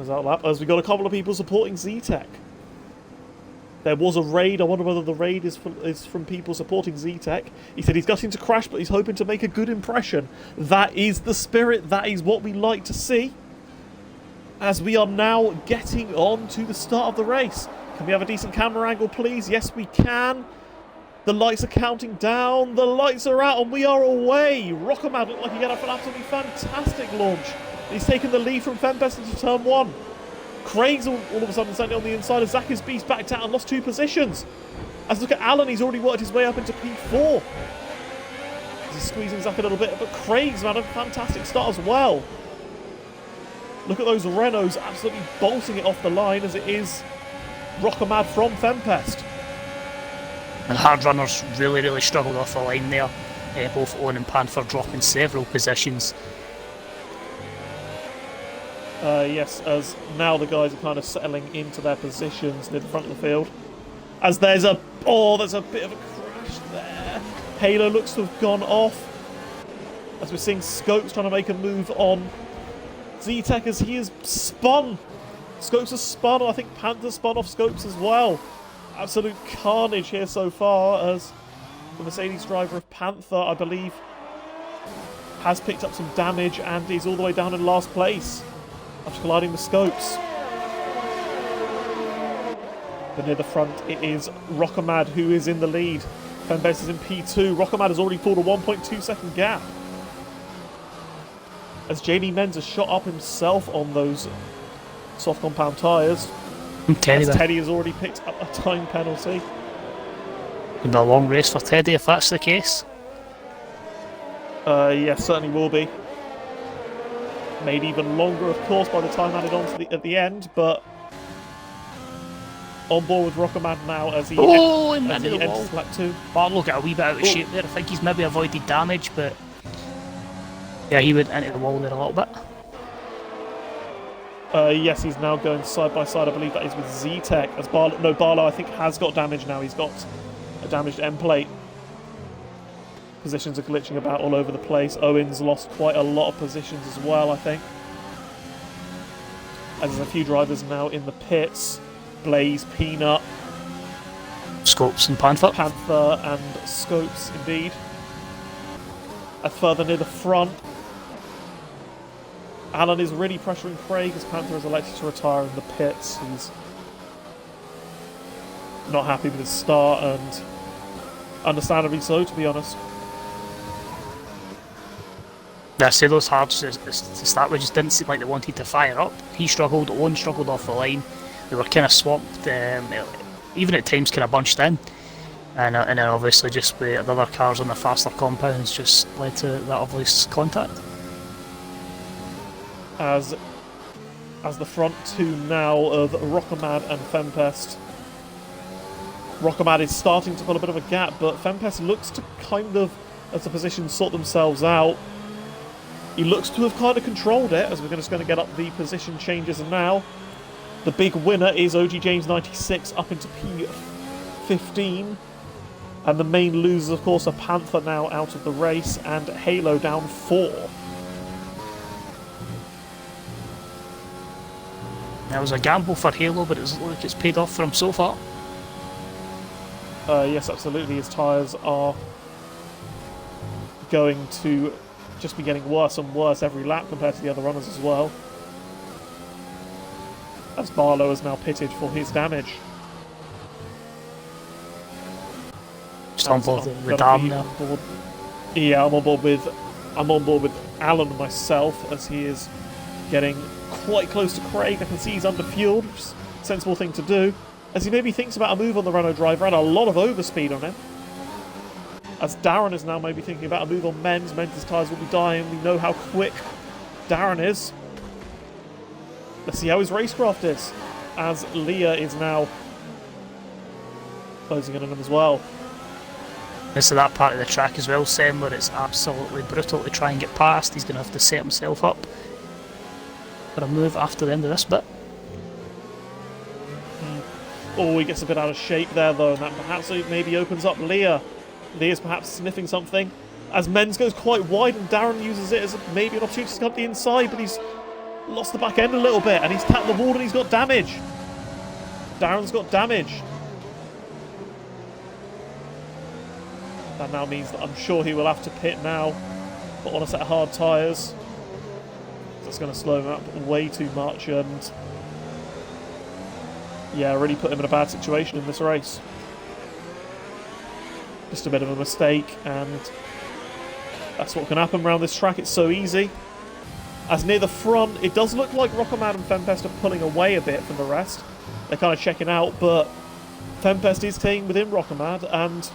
Close out lap, as we got a couple of people supporting Z-Tech. There was a raid. I wonder whether the raid is from people supporting Z-Tech. He said he's gutting to crash, but he's hoping to make a good impression. That is the spirit. That is what we like to see. As we are now getting on to the start of the race. Can we have a decent camera angle, please? Yes, we can. The lights are counting down. The lights are out, and we are away. Rockermad looked like he got up an absolutely fantastic launch. He's taken the lead from Fempest into turn 1. Craig's all of a sudden standing on the inside as Zach's Beast backed out and lost 2 positions. As look at Alan, he's already worked his way up into P4. He's squeezing Zach a little bit, but Craig's had a fantastic start as well. Look at those Renaults absolutely bolting it off the line as it is Rockermad from Fempest. And Hard Runners really struggled off the line there. Both Owen and Panther dropping several positions. Yes, as now the guys are kind of settling into their positions near the front of the field. As there's a bit of a crash there. Halo looks to have gone off. As we're seeing Scopes trying to make a move on Z-Tech as he has spun. Scopes has spun, and I think Panther spun off Scopes as well. Absolute carnage here so far as the Mercedes driver of Panther, I believe, has picked up some damage and is all the way down in last place after colliding with Scopes. But near the front it is Rockermad who is in the lead. Fembase is in P2. Rockermad has already pulled a 1.2 second gap. As JD Menz has shot up himself on those soft compound tyres. Teddy has already picked up a time penalty. It'll be a long race for Teddy if that's the case. Yes, certainly will be. Made even longer, of course, by the time added on to at the end, but on board with Rockermad now as he enters lap 2. Barlow got a wee bit out of shape there. I think he's maybe avoided damage, but yeah, he went into the wall there a little bit. Yes, he's now going side by side. I believe that is with Z-Tech. As Barlow I think has got damage now. He's got a damaged end plate. Positions are glitching about all over the place. Owen's lost quite a lot of positions as well, I think. And there's a few drivers now in the pits. Blaze, Peanut, Scopes and Panther. Panther and Scopes, indeed. And further near the front, Alan is really pressuring Craig as Panther has elected to retire in the pits. He's not happy with his start, and understandably so, to be honest. Yeah, I say those hards to start with just didn't seem like they wanted to fire up. He struggled, Owen struggled off the line. They were kind of swamped, even at times kind of bunched in. And then obviously just with the other cars on the faster compounds just led to that obvious contact. As the front two now of Rockermad and Fempest. Rockermad is starting to pull a bit of a gap, but Fempest looks to kind of, as the positions sort themselves out, he looks to have kind of controlled it, as we're just going to get up the position changes now. The big winner is OG James 96 up into P15. And the main losers, of course, are Panther now out of the race and Halo down 4. That was a gamble for Halo, but it doesn't look like it's paid off for him so far. Yes, absolutely. His tyres are going to just be getting worse and worse every lap compared to the other runners as well. As Barlow is now pitted for his damage. Just on board with Dam now. Yeah, I'm on board with Alan and myself as he is getting quite close to Craig. I can see he's under fueled, which is a sensible thing to do. As he maybe thinks about a move on the Renault driver and a lot of overspeed on him. As Darren is now maybe thinking about a move on Men's. Men's tyres will be dying. We know how quick Darren is. Let's see how his racecraft is. As Leah is now closing in on him as well. This is that part of the track as well, Sam, where it's absolutely brutal to try and get past. He's going to have to set himself up for a move after the end of this bit. Oh, he gets a bit out of shape there though, and that perhaps maybe opens up Leah. Leah's perhaps sniffing something. As Menz goes quite wide and Darren uses it as maybe an opportunity to come up the inside, but he's lost the back end a little bit, and he's tapped the wall and he's got damage. Darren's got damage. That now means that I'm sure he will have to pit now, put on a set of hard tyres. That's going to slow him up way too much, and yeah, really put him in a bad situation in this race. Just a bit of a mistake, and that's what can happen around this track. It's so easy. As near the front, it does look like Rockamad and Fempest are pulling away a bit from the rest. They're kind of checking out, but Fempest is staying within Rockamad, and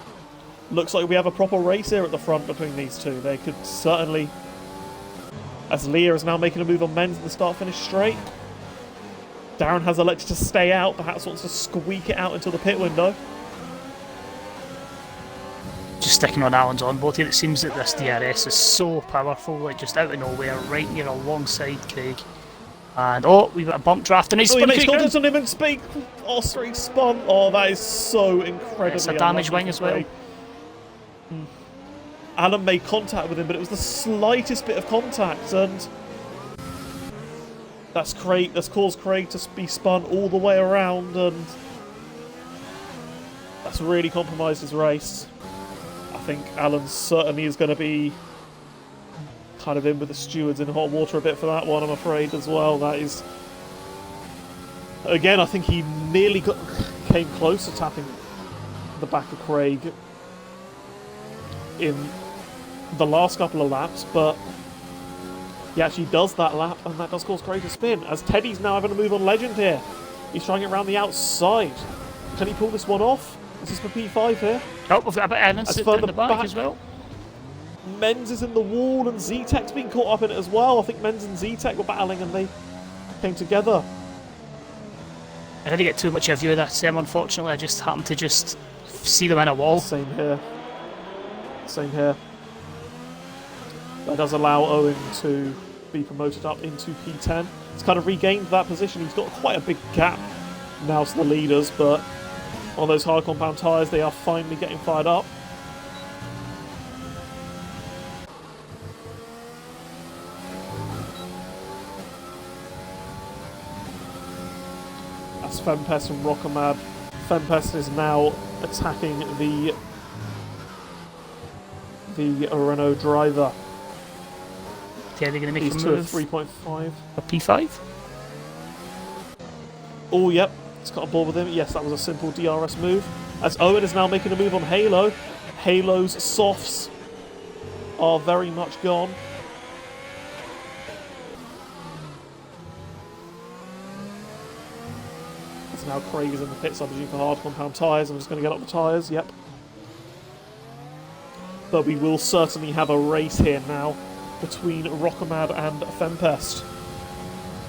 looks like we have a proper race here at the front between these two. They could certainly... As Leah is now making a move on Menz in the start-finish straight. Darren has elected to stay out, perhaps wants to squeak it out into the pit window. Just sticking on Alan's onboard here, it seems that this DRS is so powerful, like just out of nowhere, right here alongside Craig. And oh, we've got a bump draft and he's spun. He makes contact on him and speak. Oh, sorry, he spun. Oh, that is so incredibly. It's a damage wing as well. Alan made contact with him, but it was the slightest bit of contact, and that's caused Craig to be spun all the way around, and that's really compromised his race. I think Alan certainly is going to be kind of in with the stewards in hot water a bit for that one, I'm afraid, as well. That is... Again, I think he nearly came close to tapping the back of Craig in the last couple of laps, but he actually does that lap, and that does cause Craig to spin, as Teddy's now having a move on Legend here. He's trying it around the outside. Can he pull this one off? This is for P5 here. Oh, we've got a bit of Evans sitting in the back as well. Menz is in the wall, and Z-Tech's been caught up in it as well. I think Menz and Z-Tech were battling, and they came together. I didn't get too much of a view of that sim, unfortunately. I just happened to just see them in a wall. Same here. Same here. That does allow Owen to be promoted up into P10. He's kind of regained that position. He's got quite a big gap now to the leaders, but on those hard compound tyres, they are finally getting fired up. That's Fempest and Rockamad. Fempest is now attacking the Renault driver. Yeah, they're going to make He's a move. 3.5. A P5? Oh, yep. It's got a ball with him. Yes, that was a simple DRS move. As Owen is now making a move on Halo. Halo's softs are very much gone. As now Craig is in the pits, I presume, for hard compound tyres. I'm just going to get up the tyres. Yep. But we will certainly have a race here now between Rockamad and Fempest.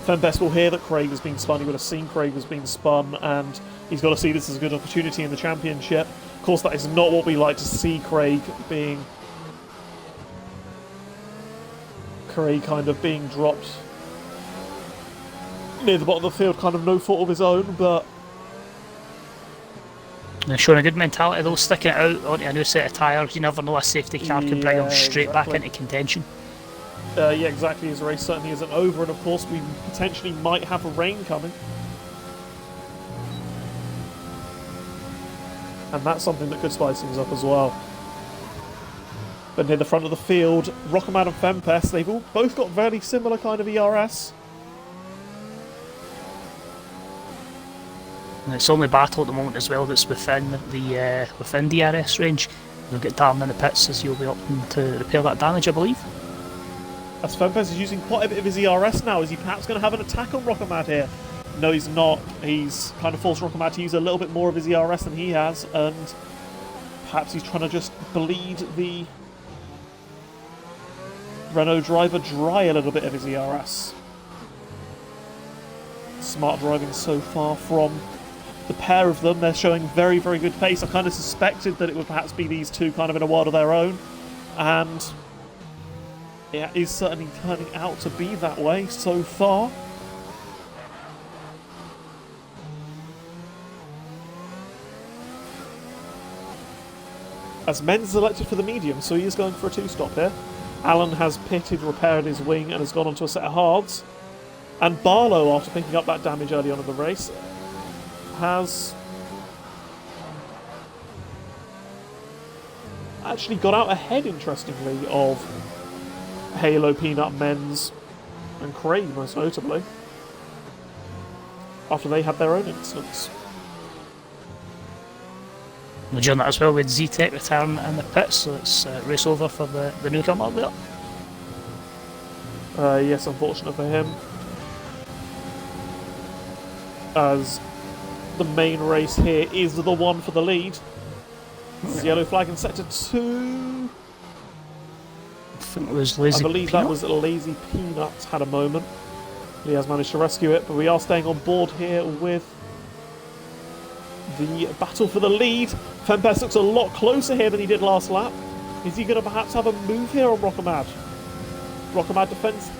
Fempest will hear that Craig has been spun. He would have seen Craig has been spun, and he's got to see this as a good opportunity in the championship. Of course, that is not what we like to see. Craig kind of being dropped near the bottom of the field, kind of no fault of his own, but they're showing a good mentality though, sticking it out onto a new set of tyres. You never know, a safety car can bring him straight back into contention. Yeah, exactly. His race certainly isn't over, and of course we potentially might have a rain coming. And that's something that could spice things up as well. But near the front of the field, Rockamad and Fempest, they've both got very similar kind of ERS. And it's only Battle at the moment as well that's within the within DRS range. You'll get Darren in the pits as you'll be opting to repair that damage, I believe. As Fempest is using quite a bit of his ERS now, is he perhaps going to have an attack on Rockamad here? No, he's not. He's kind of forced Rockamad to use a little bit more of his ERS than he has, and perhaps he's trying to just bleed the Renault driver dry a little bit of his ERS. Smart driving so far from the pair of them. They're showing very, very good pace. I kind of suspected that it would perhaps be these two kind of in a world of their own, and it is certainly turning out to be that way so far. As Menz is elected for the medium, so he is going for a two-stop here. Alan has pitted, repaired his wing, and has gone onto a set of hards. And Barlow, after picking up that damage early on in the race, has actually got out ahead, interestingly, of Halo, Peanut, Menz, and Craig, most notably, after they had their own incidents. We're doing that as well with Z-Tech return in the pits, so it's race over for the newcomer there. Yes, unfortunate for him, as the main race here is the one for the lead. This is yellow flag in sector 2. I think it was Lazy I believe Peanut. that was Lazy Peanut had a moment. He has managed to rescue it, but we are staying on board here with the battle for the lead. Fempest looks a lot closer here than he did last lap. Is he going to perhaps have a move here on Rockamad? Rockamad defends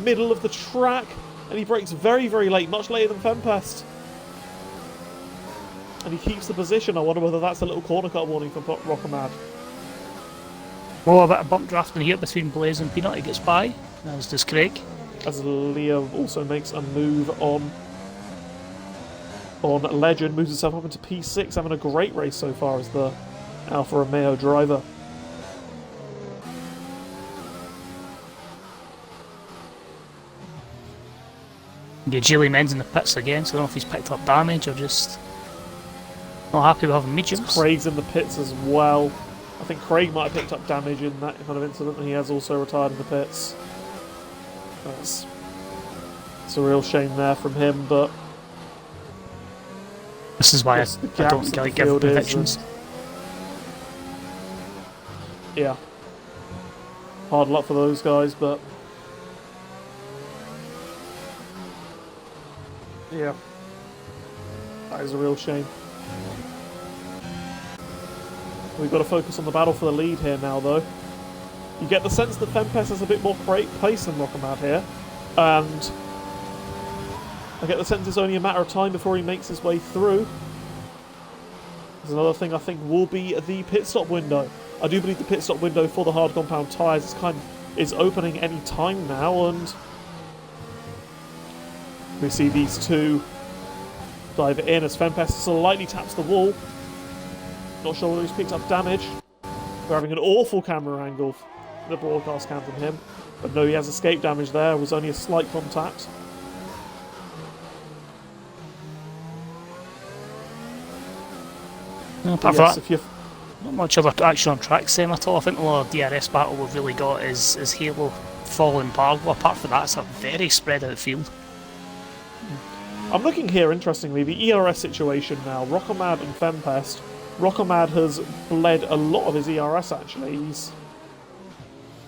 middle of the track, and he brakes very, very late, much later than Fempest. And he keeps the position. I wonder whether that's a little corner cut warning for Rockamad. Oh, a bit of bump drafting here between Blaze and Peanut. He gets by, as does Craig. As Leo also makes a move on Legend, moves himself up into P6, having a great race so far as the Alfa Romeo driver. Yeah, Jilly Men's in the pits again, so I don't know if he's picked up damage or just not happy with having mediums. Craig's in the pits as well. I think Craig might have picked up damage in that kind of incident, and he has also retired in the pits. It's a real shame there from him, but This is why yes, I don't like give predictions. Yeah. Hard luck for those guys, but yeah. That is a real shame. We've got to focus on the battle for the lead here now, though. You get the sense that Fempest has a bit more pace than Rockamad here, and I get the sense it's only a matter of time before he makes his way through. There's another thing I think will be the pit stop window. I do believe the pit stop window for the hard compound tyres is opening any time now, and we see these two dive in as Fempest slightly taps the wall. Not sure whether he's picked up damage. We're having an awful camera angle, the broadcast cam from him, but no, he has escape damage there. It was only a slight contact. Apart Yes, from that, not much other action on track sim at all. I think the only DRS battle we've really got is Halo following Barlow. Apart from that, it's a very spread out field. I'm looking here, interestingly, the ERS situation now. Rockamad and Fempest. Rockamad has bled a lot of his ERS, actually.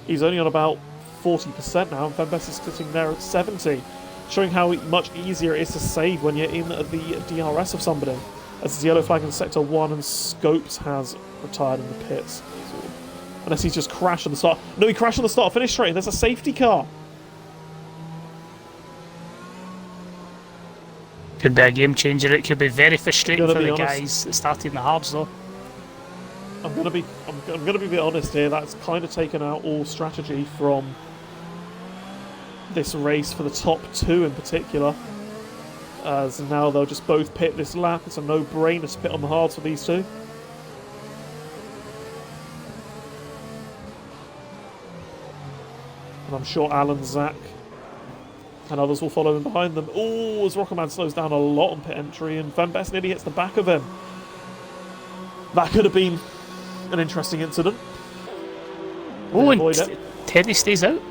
He's only on about 40% now, and Fempest is sitting there at 70, showing how much easier it is to save when you're in the DRS of somebody. As it's yellow flag in Sector 1, and Scopes has retired in the pits. Unless he's just crashed on the start. No, he crashed on the start finish straight. There's a safety car. Could be a game changer. It could be very frustrating for the honest. guys that started in the hards, though. I'm gonna be a bit honest here. That's kind of taken out all strategy from this race for the top two in particular. As now they'll just both pit this lap. It's a no-brainer to pit on the hards for these two. And I'm sure Alan, Zach, and others will follow in behind them. Oh, as Rockerman slows down a lot on pit entry, and Fempest nearly hits the back of him. That could have been an interesting incident. Oh, and Teddy stays out.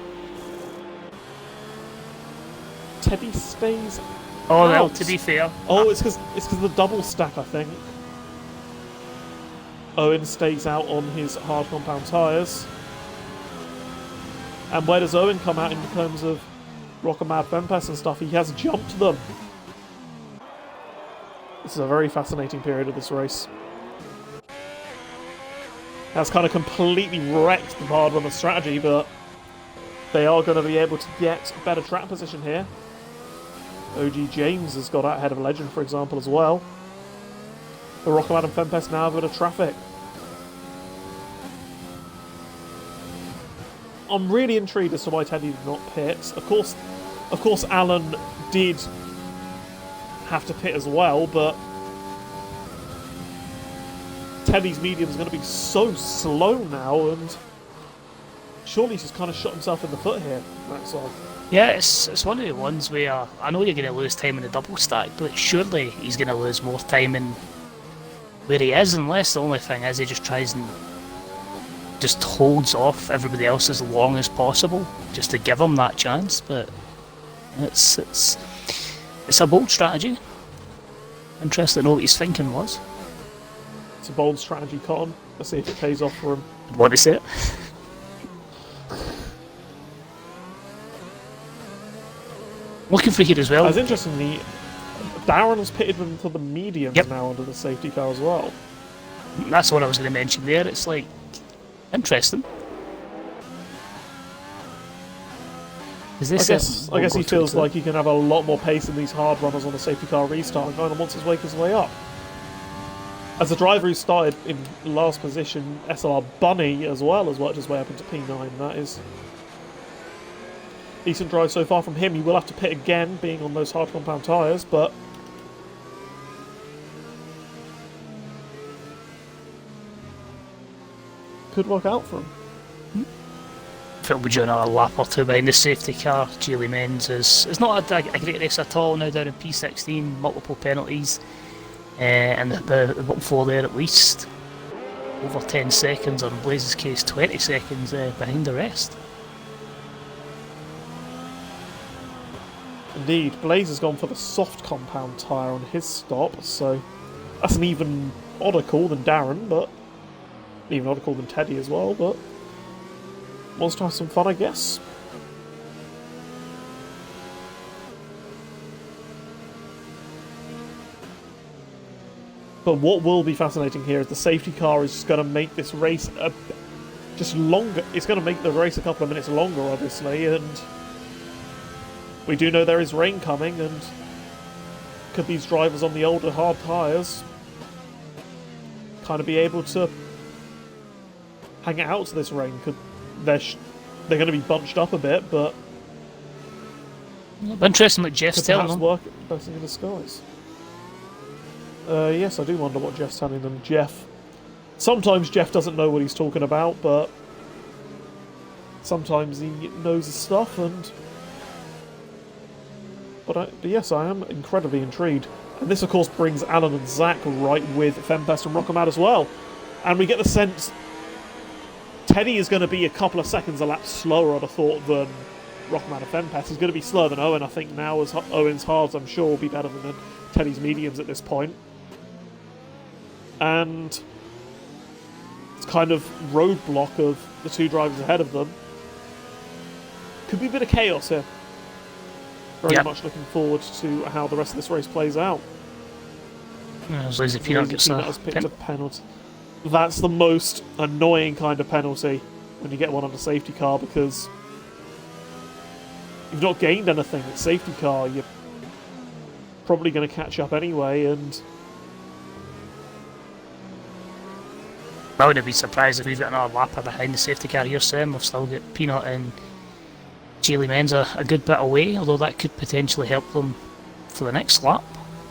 Teddy stays Oh, out. well, to be fair. Oh, it's because of the double stack, I think. Owen stays out on his hard compound tyres. And where does Owen come out in terms of Rockamad, Fempest and stuff? He has jumped them. This is a very fascinating period of this race. That's kind of completely wrecked the hard runner strategy, but they are going to be able to get better track position here. OG James has got out ahead of Legend, for example, as well. The Rockamad and Fempest now have a bit of traffic. I'm really intrigued as to why Teddy did not pit. Of course, Of course, Alan did have to pit as well, but Teddy's medium is going to be so slow now, and surely he's just kind of shot himself in the foot here. That's all. Yeah, it's one of the ones where I know you're going to lose time in the double stack, but surely he's going to lose more time in where he is, unless the only thing is he just tries and just holds off everybody else as long as possible, just to give him that chance. But it's a bold strategy. Interested to know what his thinking was. It's a bold strategy, Cotton. Let's see if it pays off for him. Want to see it? Looking for here as well. As interestingly, Darren has pitted them for the mediums Yep. now under the safety car as well. That's what I was going to mention there. It's like interesting. Is this I guess he feels like he can have a lot more pace in these hard runners on the safety car restart and kind of wants to wake his way up. As a driver who started in last position, SLR Bunny as well has worked his way up into P9. That is decent drive so far from him. He will have to pit again, being on those hard compound tyres, but could work out for him. Phil will be doing a lap or two behind the safety car. Geely Menz is not a great race at all now, down in P16, multiple penalties, and the bottom four there at least over 10 seconds, or in Blaze's case 20 seconds behind the rest. Indeed, Blaze has gone for the soft compound tyre on his stop, so that's an even odder call than Darren, but even odder call than Teddy as well, but wants to have some fun, I guess. But what will be fascinating here is the safety car is just going to make this race just longer. It's going to make the race a couple of minutes longer, obviously, and we do know there is rain coming, and could these drivers on the older hard tyres kind of be able to hang it out to this rain? They're going to be bunched up a bit, but Interesting what Jeff's could telling perhaps them. work blessing in disguise. Yes, I do wonder what Jeff's telling them. Sometimes Jeff doesn't know what he's talking about, but sometimes he knows his stuff, and but yes, I am incredibly intrigued. And this, of course, brings Alan and Zach right with Fempest and Rockamad as well. And we get the sense Teddy is going to be a couple of seconds a lap slower, I'd have thought, than Rockamad and Fempest. He's going to be slower than Owen, I think, now, as Owen's hards, I'm sure, will be better than Teddy's mediums at this point. And it's kind of roadblock of the two drivers ahead of them. Could be a bit of chaos here. Very much looking forward to how the rest of this race plays out. As Lazy Peanut gets has picked a penalty. That's the most annoying kind of penalty when you get one on a safety car, because you've not gained anything. It's safety car. You're probably going to catch up anyway, and I wouldn't be surprised if we've got another lapper behind the safety car here, Sam. We've still got Peanut and Geely Menz a good bit away, although that could potentially help them for the next lap,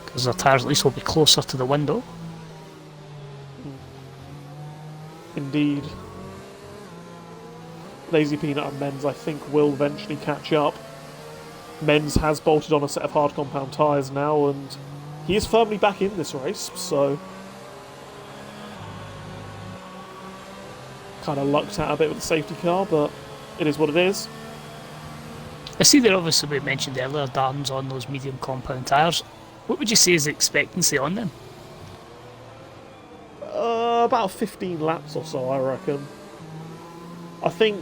because their tyres at least will be closer to the window. indeed, Lazy Peanut and Menz, I think, will eventually catch up. Menz has bolted on a set of hard compound tyres now, and he is firmly back in this race, so kind of lucked out a bit with the safety car, but it is what it is. I see that obviously we mentioned earlier, Darren's on those medium compound tyres. What would you say is the expectancy on them? About 15 laps or so, I reckon. I think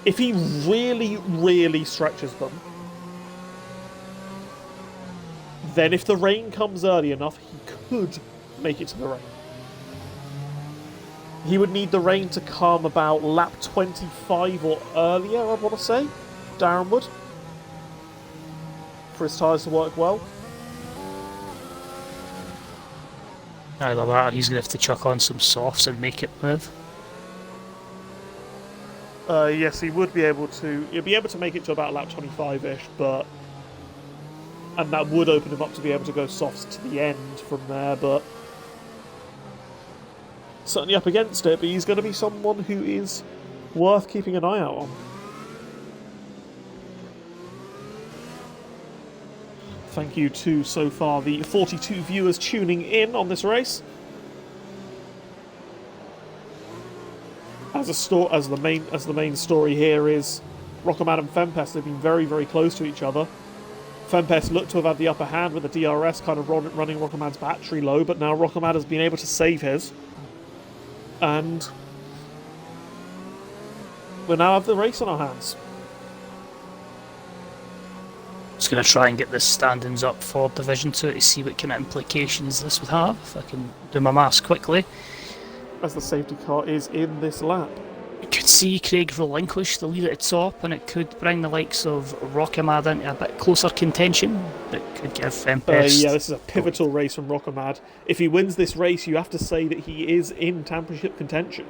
if he really, really stretches them, then if the rain comes early enough, he could make it to the rain. He would need the rain to come about lap 25 or earlier, I'd want to say. Darren would. For his tyres to work well. Either that or he's going to have to chuck on some softs and make it move. Yes, he would be able to. He'll be able to make it to about lap 25-ish, and that would open him up to be able to go softs to the end from there. But certainly up against it. But he's going to be someone who is worth keeping an eye out on. Thank you to so far the 42 viewers tuning in on this race. As the main story here is Rockamad and Fempest have been very, very close to each other. Fempest looked to have had the upper hand with the DRS kind of running Rockamad's battery low, but now Rockamad has been able to save his. And we now have the race on our hands. Just going to try and get the standings up for Division 2 to see what kind of implications this would have, if I can do my maths quickly. As the safety car is in this lap. You could see Craig relinquish the lead at the top, and it could bring the likes of Rockamad into a bit closer contention, but could give Fempest... yeah, this is a pivotal race from Rockamad. If he wins this race, you have to say that he is in championship contention.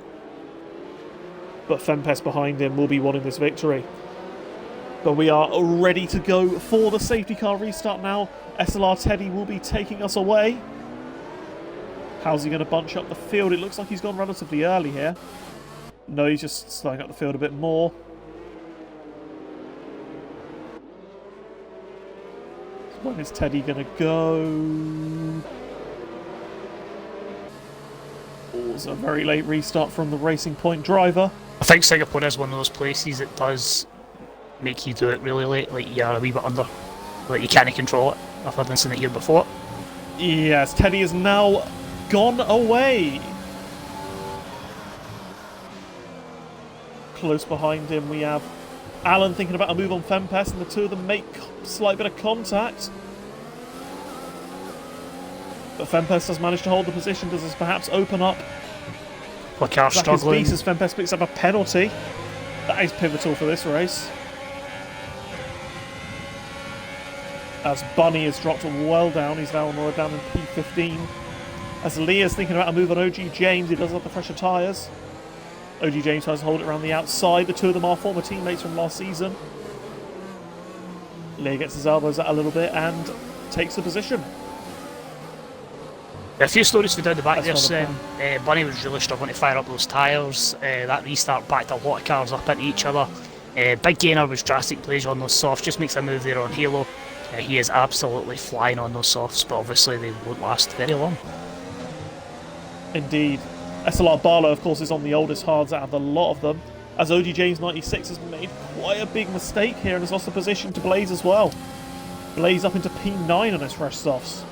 But Fempest behind him will be wanting this victory. But we are ready to go for the safety car restart now. SLR Teddy will be taking us away. How's he going to bunch up the field? It looks like he's gone relatively early here. No, he's just slowing up the field a bit more. When is Teddy going to go? Oh, it's a very late restart from the Racing Point driver. I think Singapore is one of those places that does make you do it really late, like you're a wee bit under, like you can't control it. I've had this in the year before. Yes, Teddy is now gone away. Close behind him we have Alan thinking about a move on Fempest, and the two of them make a slight bit of contact. But Fempest has managed to hold the position. Does this perhaps open up Car struggling. Beast as Fempest picks up a penalty? That is pivotal for this race. As Bunny has dropped well down, he's now down in P15. As Leah's thinking about a move on OG James, he does have the fresher tyres. OG James tries to hold it around the outside. The two of them are former teammates from last season. Leah gets his elbows out a little bit and takes the position. A few stories for down the back there. Bunny was really struggling to fire up those tyres. That restart backed a lot of cars up into each other. Big Gainer was drastic plays on those softs, just makes a move there on Halo. He is absolutely flying on those softs, but obviously they won't last very long. Indeed. SLR Barlow, of course, is on the oldest hards out of the lot of them, as OG James 96 has made quite a big mistake here and has lost the position to Blaze as well. Blaze up into P9 on his fresh softs.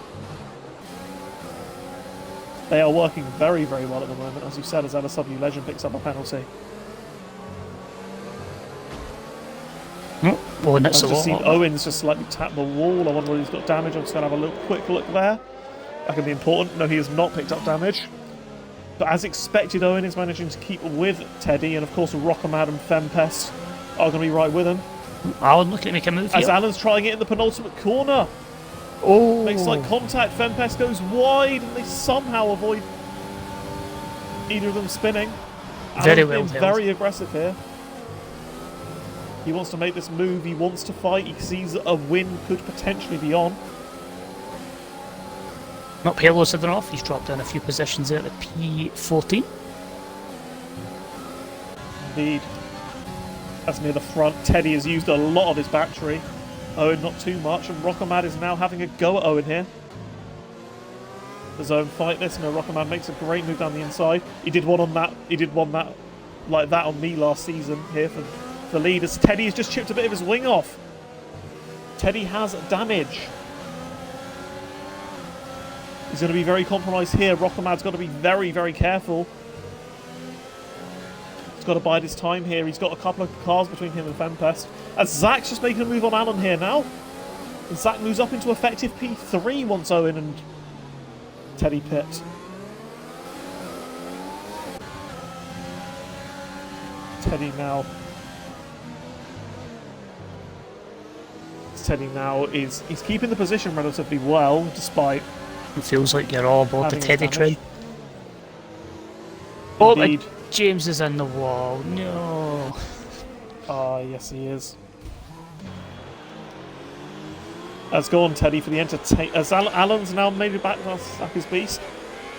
They are working very, very well at the moment, as you said, as LSW Legend picks up a penalty. Well, and that's I've just seen Owens just slightly tap the wall. I wonder whether he's got damage. I'm just going to have a little quick look there. That can be important. No, he has not picked up damage. But as expected, Owen is managing to keep with Teddy, and of course Rockamad and Fempest are going to be right with him. Alan looking to make a move as here. Alan's trying it in the penultimate corner. Oh! Makes slight contact. Fempest goes wide, and they somehow avoid either of them spinning. Very well being very aggressive here. He wants to make this move. He wants to fight. He sees that a win could potentially be on. Not Halo's hidden off. He's dropped down a few positions there at the P14. Indeed. As near the front, Teddy has used a lot of his battery. Owen not too much, and Rockamad is now having a go at Owen here. The zone fight this, and Rockamad makes a great move down the inside. He did one on that. He did one that like that on me last season here for the lead, as Teddy has just chipped a bit of his wing off. Teddy has damage. He's going to be very compromised here. Rockamad's got to be very, very careful. He's got to bide his time here. He's got a couple of cars between him and Fempest. As Zach's just making a move on Alan here now. And Zach moves up into effective P3 once Owen and Teddy pit. Teddy now is he's keeping the position relatively well, despite it feels like you're all aboard the Teddy train. Indeed. Oh, James is in the wall. No. Ah, yes he is. Let's go on, Teddy, for the entertain. As Alan's now made it back to his beast.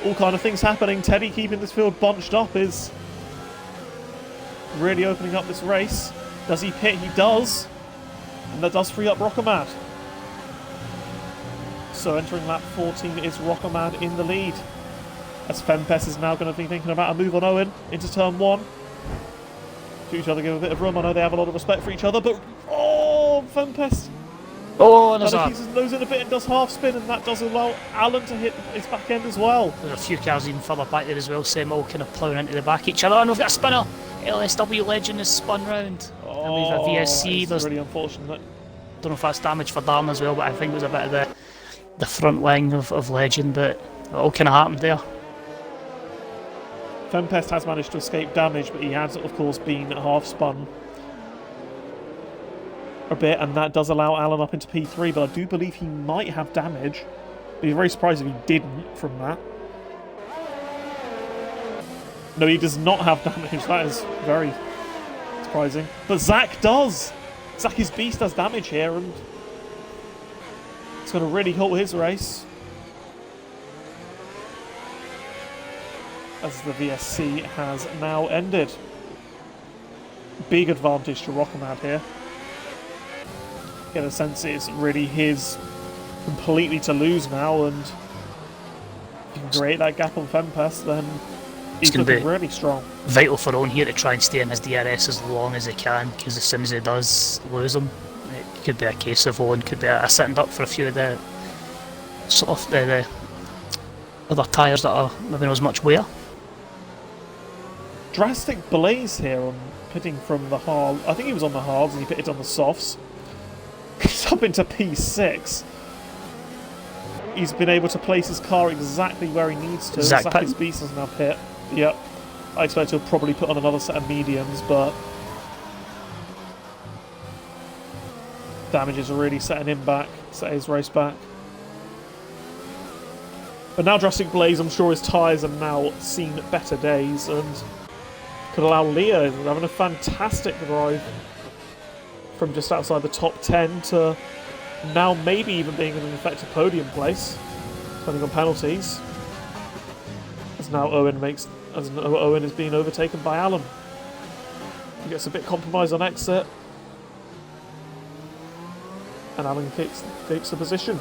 All kind of things happening. Teddy keeping this field bunched up is really opening up this race. Does he pit? He does. And that does free up Rockamad. So entering lap 14 is Rockamad in the lead. As Fempest is now going to be thinking about a move on Owen into turn 1. To each other give a bit of room. I know they have a lot of respect for each other, but oh, Fempest. Oh, there's keeps his nose in a bit and does half spin, and that does allow Alan to hit his back end as well. There's a few cars even further back there as well, same all kind of ploughing into the back of each other. And we've got a spinner. LSW Legend is spun round. And we've a VSC. That's really unfortunate. Don't know if that's damage for Darren as well, but I think it was a bit of the front wing of Legend, but it all kind of happened there. Fempest has managed to escape damage, but he has, of course, been half spun a bit, and that does allow Alan up into P3, but I do believe he might have damage. I'd be very surprised if he didn't from that. No, he does not have damage. That is very surprising. But Zach does! Zach is beast has damage here, and it's going to really halt his race. As the VSC has now ended. Big advantage to Rockamad here. Get a sense it's really his completely to lose now, and if you can create that gap on Fempest, then he's looking really strong. Vital for Owen here to try and stay in his DRS as long as he can, because as soon as he does lose him, it could be a case of Owen could be a sitting duck for a few of the sort of the other tyres that are maybe not as much wear. Drastic Blaze here on pitting from the hard. I think he was on the hards and he pitted on the softs. He's up into P6. He's been able to place his car exactly where he needs to. Zach's beast is now pit. Yep. I expect he'll probably put on another set of mediums, but damage is really setting him back, set his race back. But now Drastic Blaze, I'm sure his tyres have now seen better days and could allow Leo having a fantastic drive from just outside the top 10 to now maybe even being in an effective podium place, depending on penalties. As now Owen is being overtaken by Alan. He gets a bit compromised on exit, and Alan keeps the position.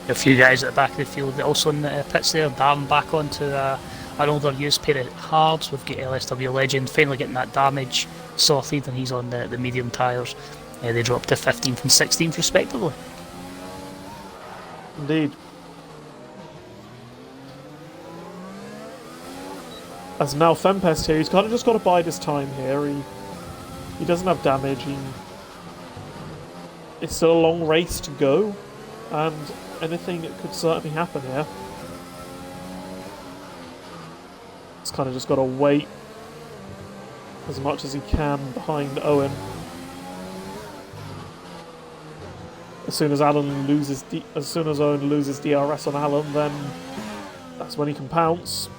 A few guys at the back of the field also in the pits there. Darren back onto an older used pair of hards. We've got LSW Legend finally getting that damage sorted, and he's on the medium tyres. They dropped to 15th and 16th respectively. Indeed. As now Fempest here, he's kind of just got to bide his time here. He doesn't have damage. It's still a long race to go, and anything could certainly happen here. He's kind of just got to wait as much as he can behind Owen. As soon as Owen loses DRS on Alan, then that's when he can pounce.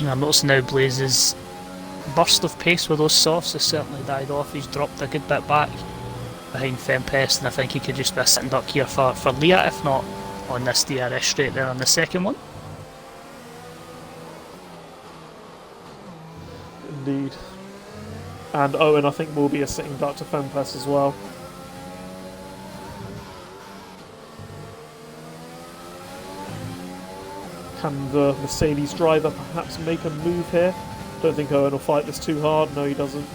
I'm noticing now Blaze's burst of pace with those softs has certainly died off. He's dropped a good bit back behind Fempest, and I think he could just be a sitting duck here for Leah, if not on this DRS straight there on the second one. Indeed. And Owen, I think, will be a sitting duck to Fempest as well. Can the Mercedes driver perhaps make a move here? Don't think Owen will fight this too hard. No, he doesn't.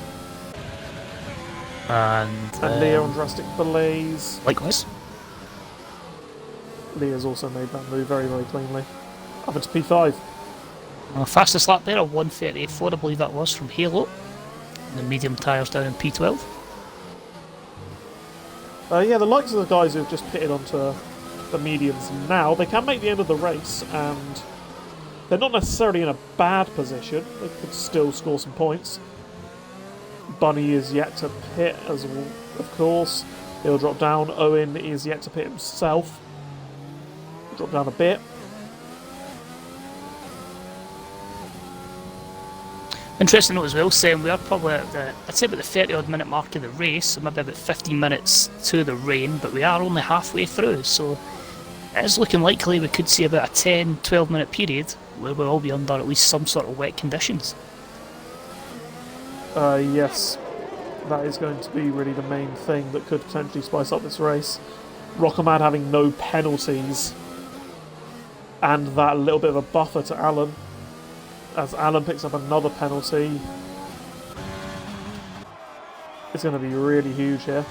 And Leah on Drastic Blaze. Likewise. Leah's also made that move very, very cleanly. Up into P5. Fastest lap there, a 1:38.4, I believe that was, from Halo. And the medium tyres down in P12. Yeah, the likes of the guys who've just pitted onto the mediums now, they can make the end of the race, and they're not necessarily in a bad position. They could still score some points. Bunny is yet to pit as well, of course. He'll drop down. Owen is yet to pit himself. Drop down a bit. Interesting note as well, saying we are probably at the, I'd say about the 30 odd minute mark of the race, so maybe about 15 minutes to the rain, but we are only halfway through, so it is looking likely we could see about a 10-12 minute period where we'll all be under at least some sort of wet conditions. Yes, that is going to be really the main thing that could potentially spice up this race. Rockamad having no penalties, and that little bit of a buffer to Alan, as Alan picks up another penalty. It's going to be really huge here.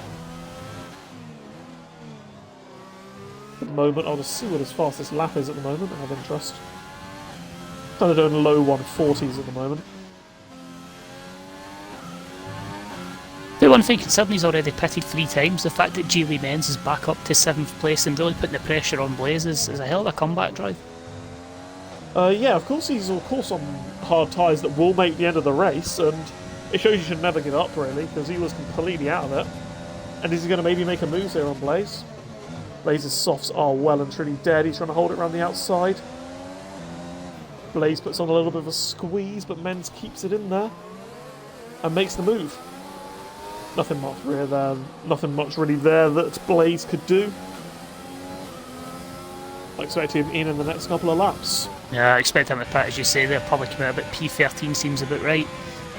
At the moment, I'll just see what his fastest lap is at the moment, I have interest. Kind of doing low 140s at the moment. The one thing, considering he's already pitted 3 times, the fact that Geely Menz is back up to 7th place and really putting the pressure on Blaze is a hell of a comeback drive. Yeah, of course he's on hard tyres that will make the end of the race, and it shows you should never give up really, because he was completely out of it. And is he going to maybe make a move here on Blaze? Blaze's softs are well and truly dead. He's trying to hold it around the outside. Blaze puts on a little bit of a squeeze, but Menz keeps it in there and makes the move. Nothing much really there. Nothing much really there that Blaze could do. I expect him in the next couple of laps. Yeah, I expect him to pit, as you say, they'll probably come out about P13 seems about right,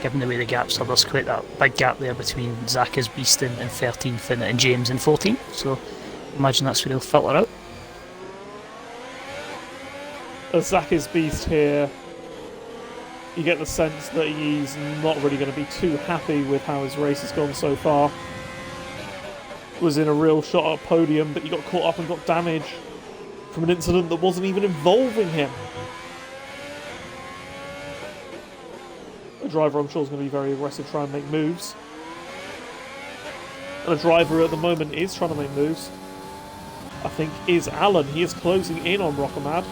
given the way the gaps are. There's quite that big gap there between Zach is Beast in 13th and James in 14th, so imagine that's where he'll filter out. As Zach is Beast here, you get the sense that he's not really going to be too happy with how his race has gone so far. Was in a real shot at podium, but he got caught up and got damage from an incident that wasn't even involving him. A driver I'm sure is going to be very aggressive, try and make moves. And a driver at the moment is trying to make moves. I think is Alan. He is closing in on Rockamad.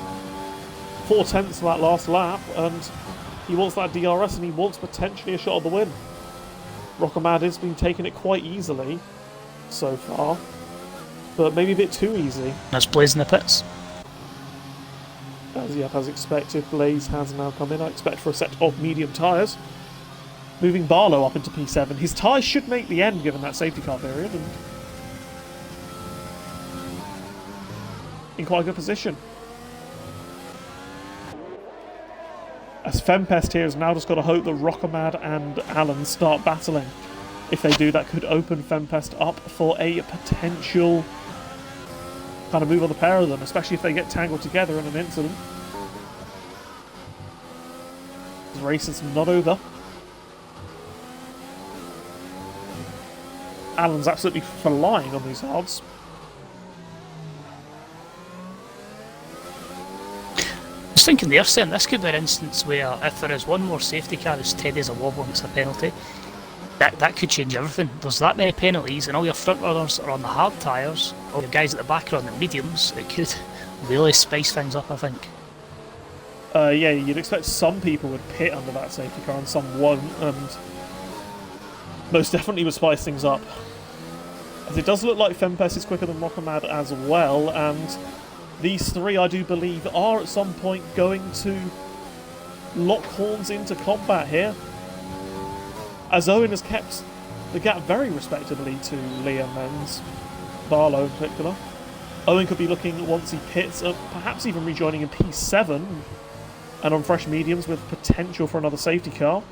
4/10 of that last lap, and he wants that DRS and he wants potentially a shot at the win. Rockamad has been taking it quite easily so far, but maybe a bit too easy. That's Blaze in the pits. As expected, Blaze has now come in. I expect for a set of medium tyres. Moving Barlow up into P7. His tyres should make the end given that safety car period, and in quite a good position. As Fempest here has now just got to hope that Rockamad and Alan start battling. If they do, that could open Fempest up for a potential kind of move on the pair of them, especially if they get tangled together in an incident. This race is not over. Alan's absolutely flying on these hards. I was thinking there, saying this could be an instance where if there is one more safety car as steady as a wobble and it's a penalty, that could change everything. There's that many penalties and all your front runners are on the hard tyres, all your guys at the back are on the mediums. It could really spice things up, I think. Yeah, you'd expect some people would pit under that safety car and some won't, and most definitely would spice things up. As it does look like Fempest is quicker than Rockamad as well, and these three, I do believe, are at some point going to lock horns into combat here, as Owen has kept the gap very respectably to Liam Menz, Barlow in particular. Owen could be looking, once he pits, at perhaps even rejoining in P7 and on fresh mediums with potential for another safety car.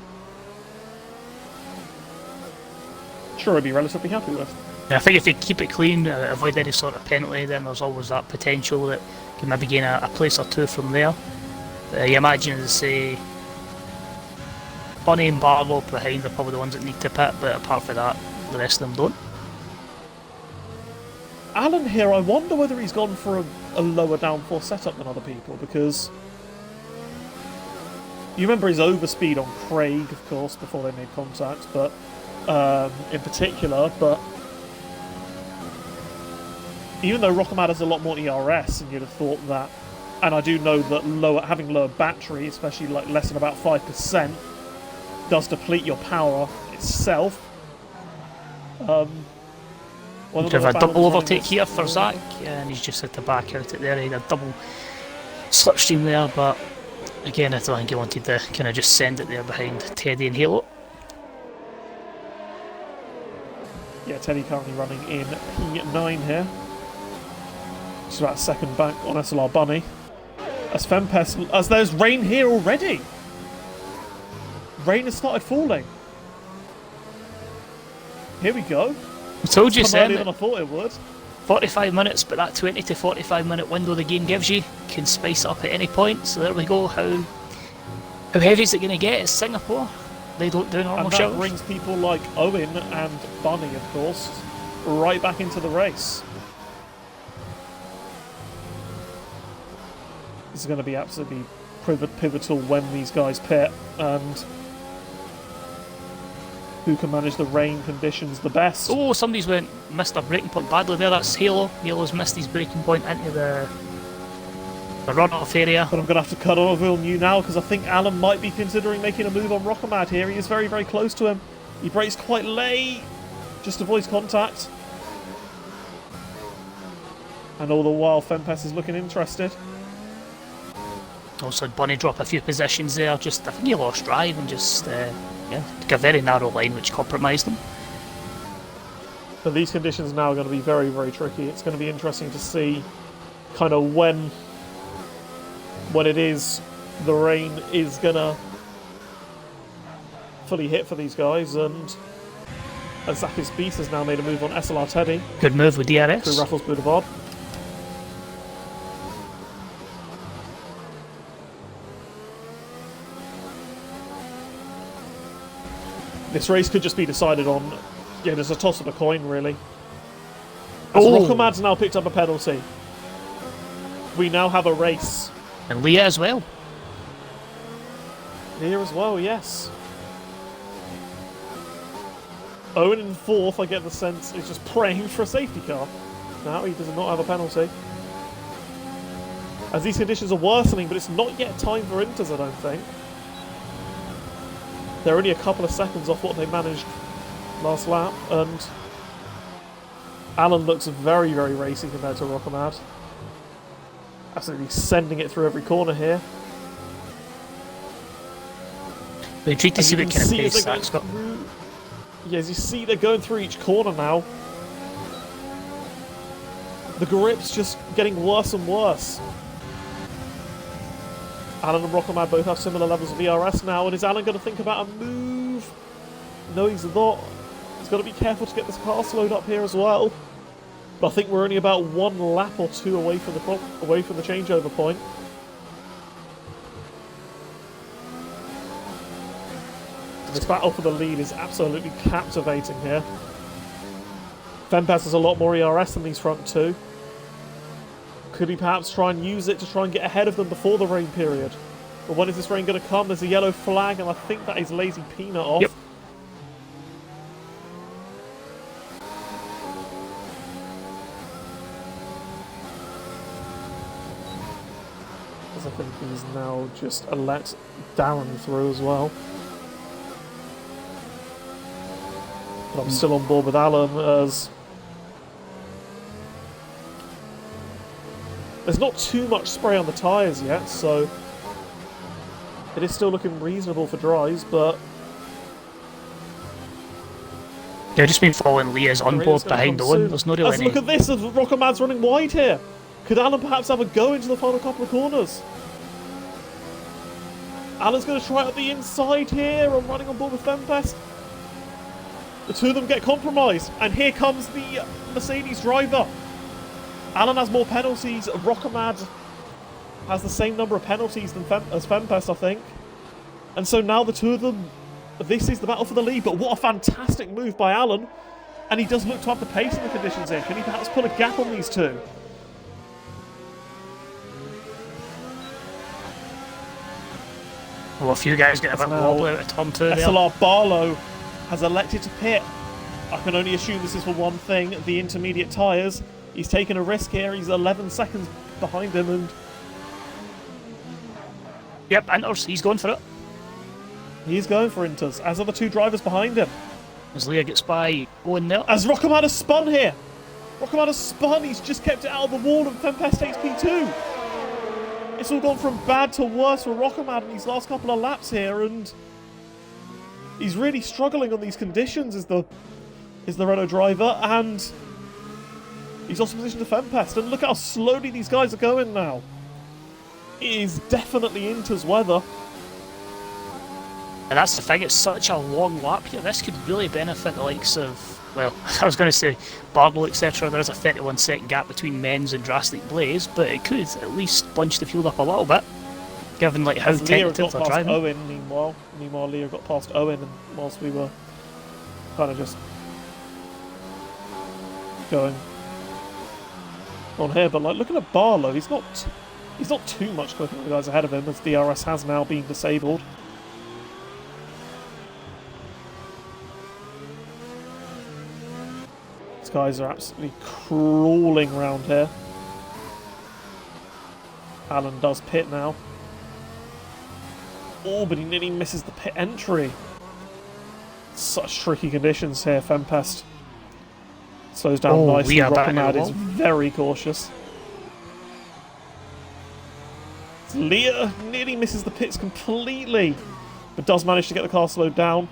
Sure, I'd be relatively happy with. Yeah, I think if they keep it clean, avoid any sort of penalty, then there's always that potential that you can maybe gain a place or two from there. You imagine, as I say, Bunny and Barlow behind are probably the ones that need to pit, but apart from that, the rest of them don't. Alan here, I wonder whether he's gone for a lower downforce setup than other people, because you remember his overspeed on Craig, of course, before they made contact, but in particular, but even though Rockamad has a lot more ERS, and you'd have thought that, and I do know that having lower battery, especially like less than about 5%, does deplete your power itself. We have a double overtake here for Zach, and he's just had to back out it there. He had a double slipstream there, but Again, I think he wanted to kind of just send it there behind Teddy and Halo. Yeah, Teddy currently running in P9 here. Just about a second back on SLR Bunny. As Fempest, as there's rain here already. Rain has started falling. Here we go. I told you, Come Sam. earlier than I thought it would. 45 minutes, but that 20 to 45 minute window the game gives you can spice it up at any point. So there we go. How heavy is it going to get? It's Singapore. They don't do normal And that shows. brings people like Owen and Bunny, of course, right back into the race. This is going to be absolutely pivotal when these guys pit, and who can manage the rain conditions the best. Oh, somebody's missed a braking point badly there. That's Halo. Halo's missed his braking point into the runoff area. But I'm going to have to cut over on you now because I think Alan might be considering making a move on Rockamad here. He is very, very close to him. He brakes quite late, just avoids contact. And all the while, Fempest is looking interested. Also, Bunny drop a few positions there. I think he lost drive and just took a very narrow line which compromised him. But these conditions now are going to be very, very tricky. It's going to be interesting to see kind of when it is the rain is going to fully hit for these guys. And Zapis Beast has now made a move on SLR Teddy Good move with through DRS. Raffles Boulevard. This race could just be decided on, there's a toss of a coin, really. As Rockamad's now picked up a penalty, we now have a race. And Leah as well. Here as well, yes. Owen in fourth, I get the sense, is just praying for a safety car. Now he does not have a penalty. As these conditions are worsening, but it's not yet time for Inters, I don't think. They're only a couple of seconds off what they managed last lap, and Alan looks very, very racy compared to Rockamad. Absolutely sending it through every corner here. We're intrigued to see what kind of pace they're that's got. Yeah, as you see, they're going through each corner now. The grip's just getting worse and worse. Alan and Rockamad both have similar levels of ERS now, and is Alan going to think about a move? No, he's not. He's got to be careful to get this car slowed up here as well. But I think we're only about one lap or two away from the changeover point. This battle for the lead is absolutely captivating here. Fempest has a lot more ERS than these front two. Could he perhaps try and use it to try and get ahead of them before the rain period? But when is this rain going to come? There's a yellow flag, and I think that is Lazy Peanut off. Yep. As I think he's now just let Darren through as well. But I'm still on board with Alan as there's not too much spray on the tyres yet, so it is still looking reasonable for dries, but They've just been following Leah's on board behind Owen. soon. There's no real Let's any. look at this as Rockamad's running wide here. Could Alan perhaps have a go into the final couple of corners? Alan's going to try up the inside here. I'm running on board with Fempest. The two of them get compromised, and here comes the Mercedes driver. Alan has more penalties. Rockamad has the same number of penalties as Fempest, I think. And so now the two of them, this is the battle for the lead. But what a fantastic move by Alan. And he does look to have the pace in the conditions here. Can he perhaps pull a gap on these two? Well, a few guys get a bit wobbly out of turn two there. SLR Barlow has elected to pit. I can only assume this is for one thing, the intermediate tyres. He's taken a risk here. He's 11 seconds behind him, and Yep, Inters, he's going for it. he's going for Inters, as are the two drivers behind him. As Leah gets by Owen there. As Rockamad has spun here. Rockamad has spun. He's just kept it out of the wall, and Fempest takes P2. It's all gone from bad to worse for Rockerman in these last couple of laps here, and he's really struggling on these conditions as the Renault driver, and he's also positioned to Fempest. And look how slowly these guys are going now. It is definitely Inter's weather. And that's the thing, it's such a long lap here. This could really benefit the likes of, well, I was going to say Barlow, etc. There's a 31-second gap between Men's and Drastic Blaze, but it could at least bunch the field up a little bit, given like how tentative they're driving. Owen, meanwhile, Leah got past Owen, and whilst we were kind of just going on here, but like looking at Barlow, he's not too much quicker than the guys ahead of him, as DRS has now been disabled. These guys are absolutely crawling around here. Alan does pit now. Oh, but he nearly misses the pit entry. Such tricky conditions here. Fempest slows down nicely. Rockamad is very cautious. Leah nearly misses the pits completely, but does manage to get the car slowed down.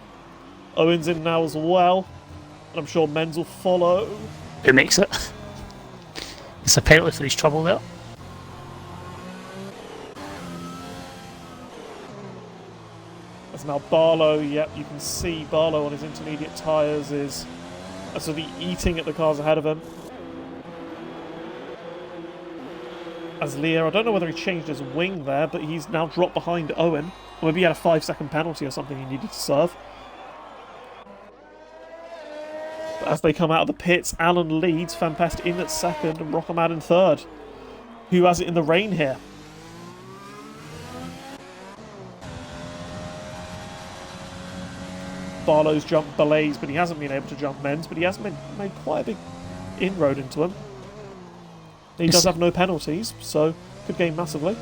Owen's in now as well, and I'm sure Menz will follow. Who makes it? It's a penalty for his trouble there. That's now Barlow. Yep, you can see Barlow on his intermediate tyres is absolutely eating at the cars ahead of him. As Lear, I don't know whether he changed his wing there, but he's now dropped behind Owen. Or maybe he had a 5-second penalty or something he needed to serve. But as they come out of the pits, Alan leads, Fempest in at second, and Rockamad in third. Who has it in the rain here? Barlow's jumped Blaze, but he hasn't been able to jump Menz, but he has made quite a big inroad into him. He does have no penalties, so could gain massively.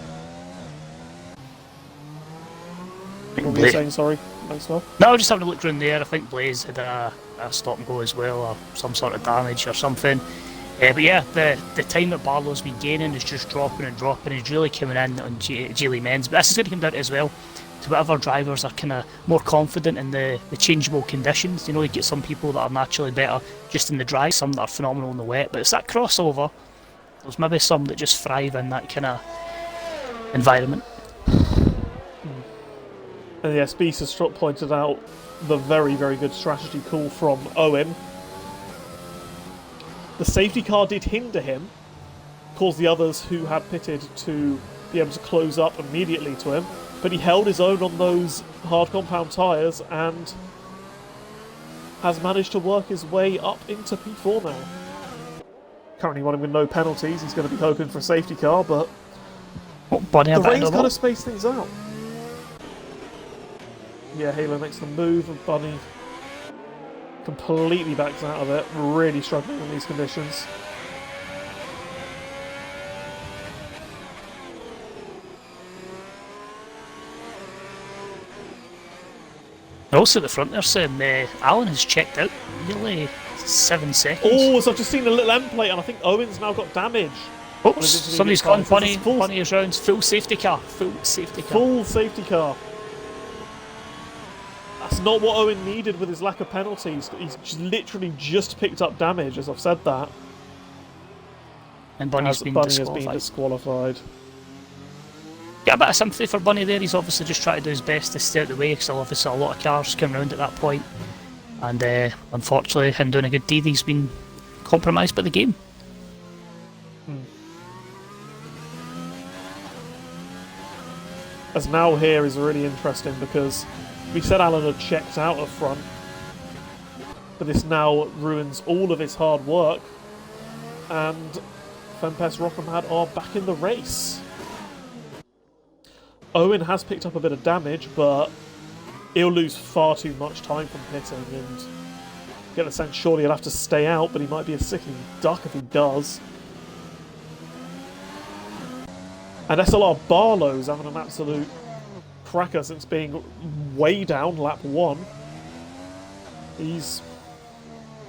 What were you saying, sorry, Maxwell? No, just having a look around there. I think Blaze had a stop and go as well, or some sort of damage or something. But yeah, the time that Barlow's been gaining is just dropping and dropping. He's really coming in on Geely Menz. But this is going to come down to as well to whatever drivers are kind of more confident in the changeable conditions. You know, you get some people that are naturally better just in the dry, some that are phenomenal in the wet. But it's that crossover. There's maybe some that just thrive in that kind of environment. And yes, Beast pointed out the very, very good strategy call from Owen. The safety car did hinder him, caused the others who had pitted to be able to close up immediately to him, but he held his own on those hard compound tyres and has managed to work his way up into P4 now. Currently running with no penalties. He's going to be hoping for a safety car, but the rain's kind of spaced things out. Yeah, Halo makes the move, and Bunny completely backs out of it. Really struggling in these conditions. Also at the front there, saying Alan has checked out nearly 7 seconds. Oh, so I've just seen a little end plate, and I think Owen's now got damage. Oops, somebody's gone. Bunny is round. Full safety car. Full safety car. Full safety car. That's not what Owen needed with his lack of penalties. He's literally just picked up damage, as I've said that. And Bunny has been disqualified. Yeah, a bit of sympathy for Bunny there. He's obviously just trying to do his best to stay out the way, because obviously a lot of cars come round at that point. And unfortunately, him doing a good deed, he's been compromised by the game. As now here is really interesting, because we said Alan had checked out up front, but this now ruins all of his hard work, and Fempest Rockamad are back in the race. Owen has picked up a bit of damage, but he'll lose far too much time from pitting, and get the sense surely he'll have to stay out, but he might be a sickening duck if he does. And SLR Barlow's having an absolute cracker since being way down lap 1. He's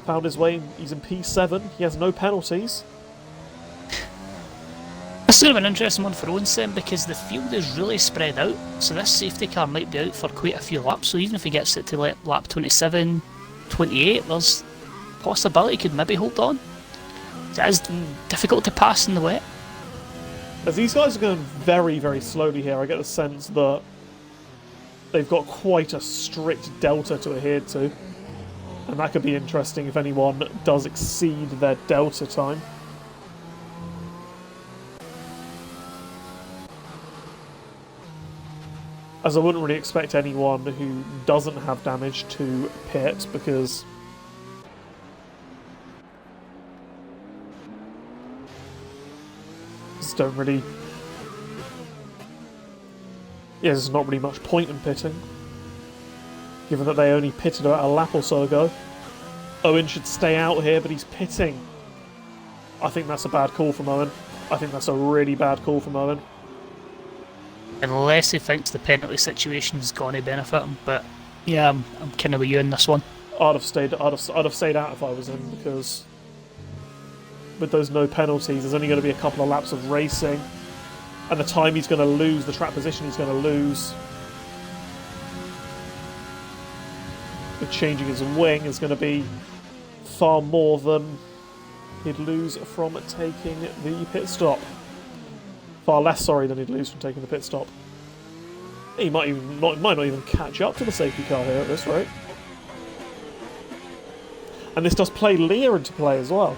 found his way, he's in P7, he has no penalties. This This is going to be an interesting one for Owen because the field is really spread out, so this safety car might be out for quite a few laps, so even if he gets it to lap 27, 28, there's a possibility he could maybe hold on. It is difficult to pass in the wet. As these guys are going very, very slowly here, I get the sense that they've got quite a strict delta to adhere to. And that could be interesting if anyone does exceed their delta time. As I wouldn't really expect anyone who doesn't have damage to pit, because just don't really... Yeah, there's not really much point in pitting, given that they only pitted about a lap or so ago. Owen should stay out here, but he's pitting. I think that's a bad call from Owen. I think that's a really bad call from Owen. Unless he thinks the penalty situation's going to benefit him, but yeah, I'm kind of with you in this one. I'd have stayed out if I was in, because with those no penalties, there's only going to be a couple of laps of racing, and the time he's going to lose, the track position he's going to lose with changing his wing is going to be far more than he'd lose from taking the pit stop. Far less, sorry, than he'd lose from taking the pit stop. He might not even catch up to the safety car here at this rate. And this does play Leah into play as well.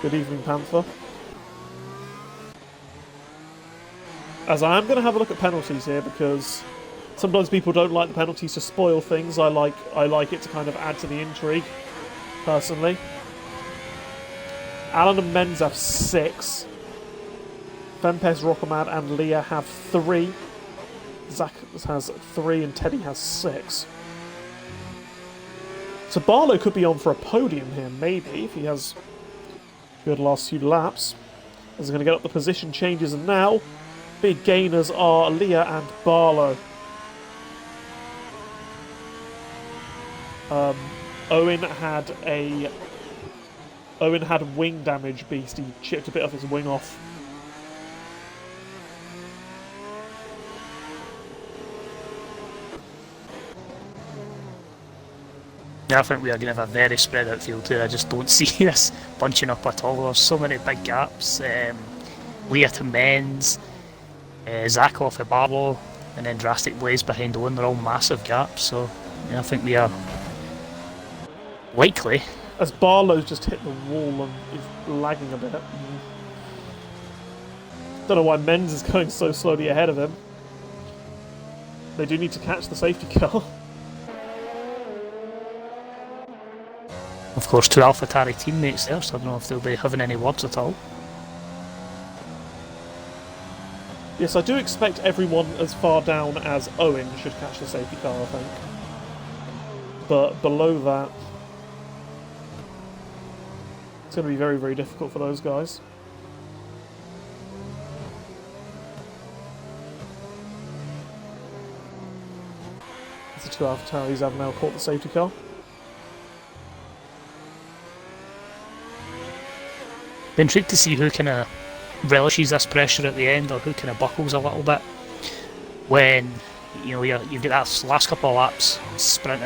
Good evening, Panther. As I am going to have a look at penalties here, because sometimes people don't like the penalties to spoil things. I like it to kind of add to the intrigue, personally. Alan and Menz have 6. Fempes, Rockamad and Leah have 3. Zach has 3 and Teddy has 6. So Barlow could be on for a podium here, maybe, if he has good last few laps. As he's going to get up the position changes, and now big gainers are Leah and Barlow. Owen had wing damage, Beast. He chipped a bit of his wing off. Yeah, I think we are going to have a very spread out field here. I just don't see this bunching up at all. There's so many big gaps. Leah to Menz, Zach off of Barlow, and then Drastic Blaze behind Owen. They're all massive gaps, so yeah, I think we are likely. As Barlow's just hit the wall and is lagging a bit. Don't know why Menz is going so slowly ahead of him. They do need to catch the safety car. Of course, 2 AlphaTauri teammates there, so I don't know if they'll be having any words at all. Yes, I do expect everyone as far down as Owen should catch the safety car, I think. But below that, it's going to be very, very difficult for those guys. The 2 AlphaTauris have now caught the safety car. Be intrigued to see who kind of relishes this pressure at the end, or who kind of buckles a little bit when you've got that last couple of laps sprint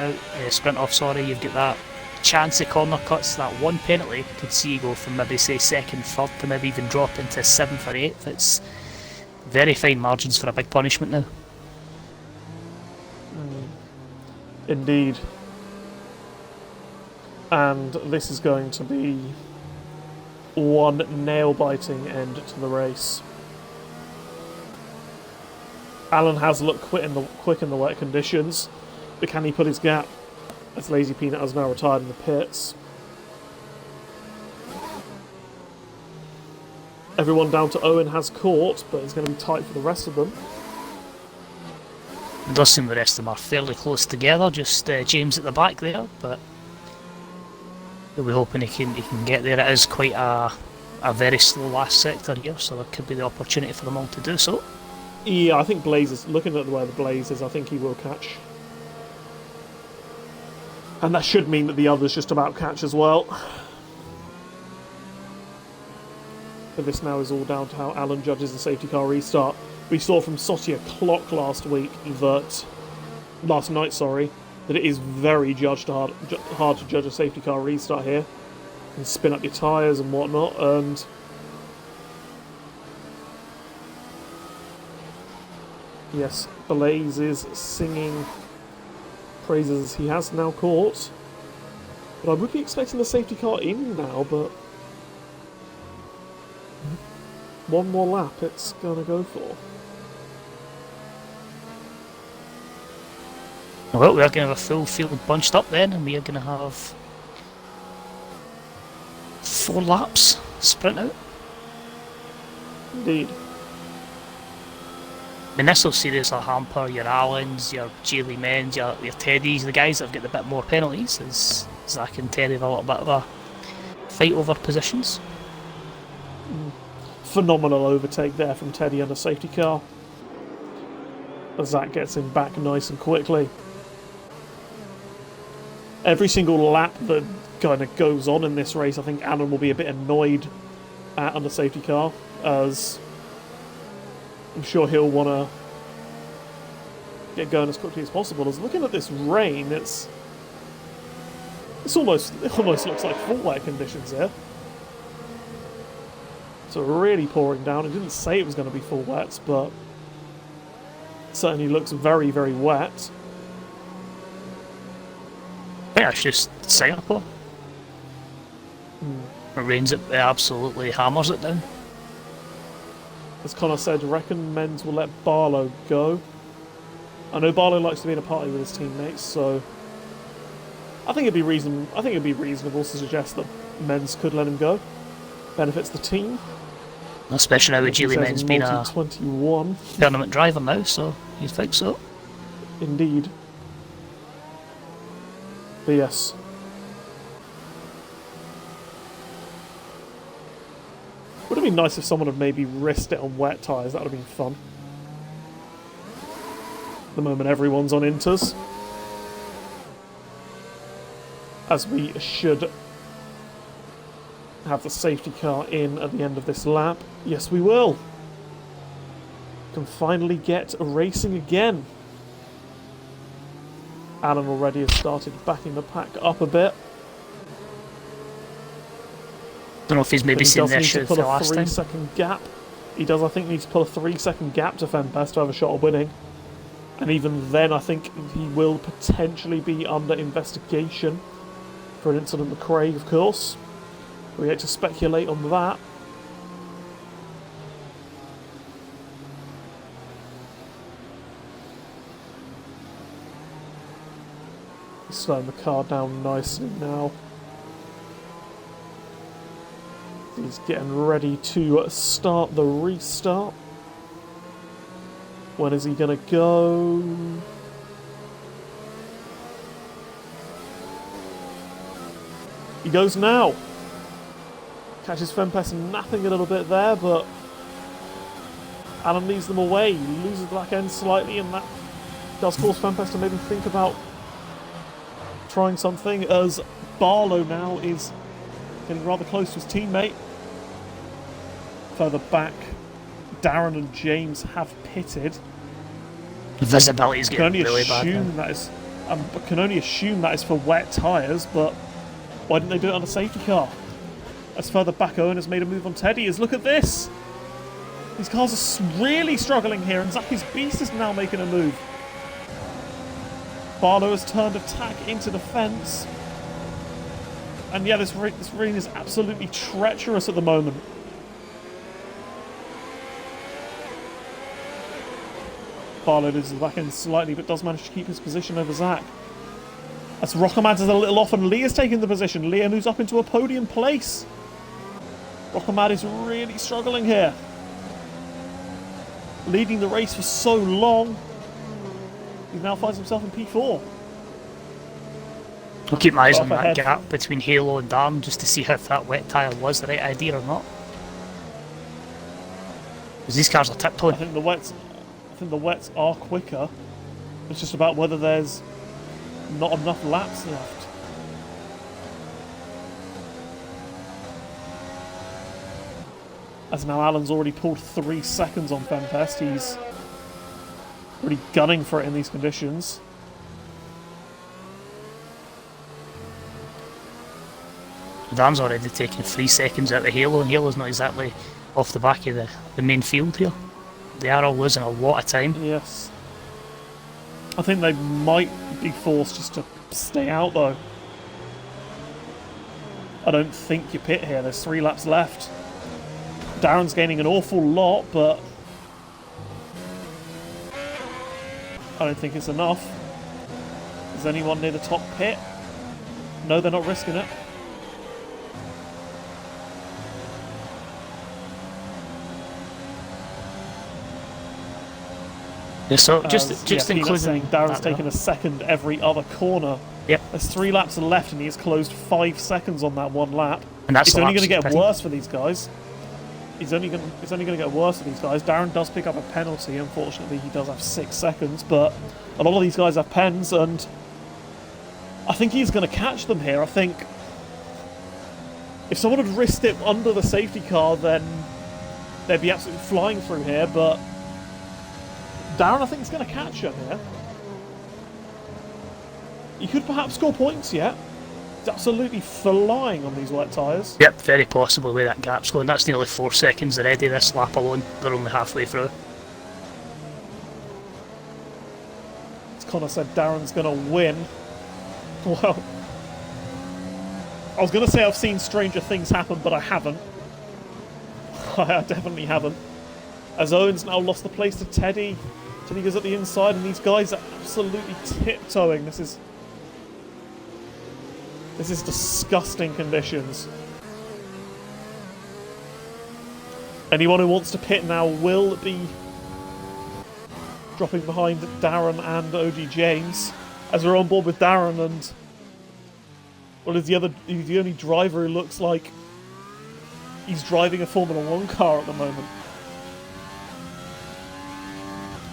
off. Sorry, you've got that chance of corner cuts, that one penalty could see you go from maybe say 2nd, 3rd to maybe even drop into 7th or 8th. It's very fine margins for a big punishment now. Indeed. And this is going to be one nail-biting end to the race. Alan has looked quick in the wet conditions, but can he put his gap? As Lazy Peanut has now retired in the pits. Everyone down to Owen has caught, but it's going to be tight for the rest of them. It does seem the rest of them are fairly close together, just James at the back there, but we'll be hoping he can get there. It is quite a very slow last sector here, so there could be the opportunity for them all to do so. Yeah, I think Blaze is, looking at where the Blaze is, I think he will catch. And that should mean that the others just about catch as well. But this now is all down to how Alan judges the safety car restart. We saw from Sotia Clock last night, that it is very hard to judge a safety car restart here. And spin up your tyres and whatnot, and yes, Blaze is singing praises he has now caught. But I would be expecting the safety car in now, but one more lap it's gonna go for. Well, we're going to have a full field bunched up then, and we are going to have 4 laps sprint out. Indeed. I mean, this will seriously hamper your Allens, your Geely Men's, your Teddies, the guys that have got the bit more penalties, as Zach and Terry have a little bit of a fight over positions. Phenomenal overtake there from Teddy on a safety car. As Zach gets him back nice and quickly. Every single lap that kind of goes on in this race, I think Alan will be a bit annoyed at on the safety car, as I'm sure he'll want to get going as quickly as possible. As looking at this rain, it almost looks like full wet conditions here. So really pouring down. It didn't say it was going to be full wet, but it certainly looks very, very wet. I think that's just Singapore. It rains, it absolutely hammers it down. As Connor said, reckon Menz will let Barlow go. I know Barlow likes to be in a party with his teammates, so I think it'd be reasonable to suggest that Menz could let him go. Benefits the team. Especially now with Geely Men's being a 21 tournament driver now, so you'd think so. Indeed. But yes. Would have been nice if someone had maybe risked it on wet tyres. That would have been fun. At the moment everyone's on inters. As we should have the safety car in at the end of this lap. Yes, we will. Can finally get racing again. Alan already has started backing the pack up a bit. Don't know if he's maybe seen this for the last time. 3-second gap. He does, I think, need to pull a 3-second gap to Fenpest to have a shot at winning. And even then, I think he will potentially be under investigation for an incident with Craig, of course. We hate to speculate on that. He's slowing the car down nicely now. He's getting ready to start the restart. When is he going to go? He goes now. Catches Fempest napping a little bit there, but Alan leaves them away. He loses the back end slightly, and that does cause Fempest to maybe think about trying something, as Barlow now is getting rather close to his teammate. Further back, Darren and James have pitted. The visibility is getting really bad now. Can only assume that is for wet tyres, but why didn't they do it on a safety car? As further back, Owen has made a move on Teddy. As look at this! These cars are really struggling here, and Zacky's Beast is now making a move. Barlow has turned attack into defence. And yeah, this rain is absolutely treacherous at the moment. Barlow loses the back end slightly, but does manage to keep his position over Zach. As Rockamad is a little off, and Leah's taking the position. Leah moves up into a podium place. Rockamad is really struggling here. Leading the race for so long. He now finds himself in P4. I'll keep my eyes on that gap between Halo and Darm just to see if that wet tyre was the right idea or not. Because these cars are tiptoeing. I think the wets are quicker. It's just about whether there's not enough laps left. As now Alan's already pulled 3 seconds on Fempest. He's really gunning for it in these conditions. Dan's already taken 3 seconds out of Halo, and Halo's not exactly off the back of the main field here. They are all losing a lot of time. Yes. I think they might be forced just to stay out, though. I don't think you pit here. There's 3 laps left. Darren's gaining an awful lot, but I don't think it's enough. Is anyone near the top pit? No, they're not risking it. Yeah, so just including saying Darren's taken a second every other corner. Yep. There's 3 laps left, and he has closed 5 seconds on that 1 lap. And that's it's only going to get pity. worse for these guys. It's only going to get worse for these guys. Darren does pick up a penalty. Unfortunately, he does have 6 seconds, but a lot of these guys have pens, and I think he's going to catch them here. I think if someone had risked it under the safety car, then they'd be absolutely flying through here, but Darren, I think, is going to catch him here. He could perhaps score points yet. He's absolutely flying on these wet tyres. Yep, very possible where that gap's going. That's nearly 4 seconds already, this lap alone. They're only halfway through. As Connor said, Darren's going to win. Well, I was going to say I've seen stranger things happen, but I haven't. I definitely haven't. As Owen's now lost the place to Teddy. Teddy goes at the inside, and these guys are absolutely tiptoeing. This is disgusting conditions. Anyone who wants to pit now will be dropping behind Darren and OG James, as we're on board with Darren, and well, he's the only driver who looks like he's driving a Formula 1 car at the moment.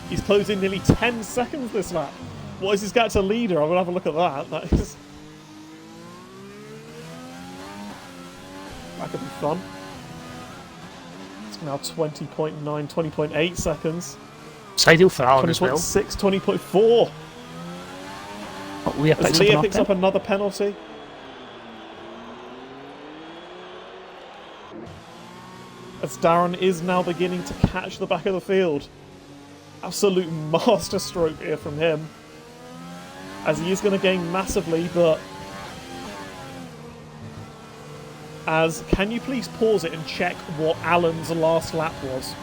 He's closing nearly 10 seconds this lap. What is his gap to leader? I'm going to have a look at that. That could be fun. It's now 20.9, 20.8 seconds. It's ideal for Alan as well. 20.6, 20.4. Oh, Leah picks, Leah picks up another penalty. As Darren is now beginning to catch the back of the field. Absolute masterstroke here from him. As he is going to gain massively, but can you please pause it and check what Alan's last lap was?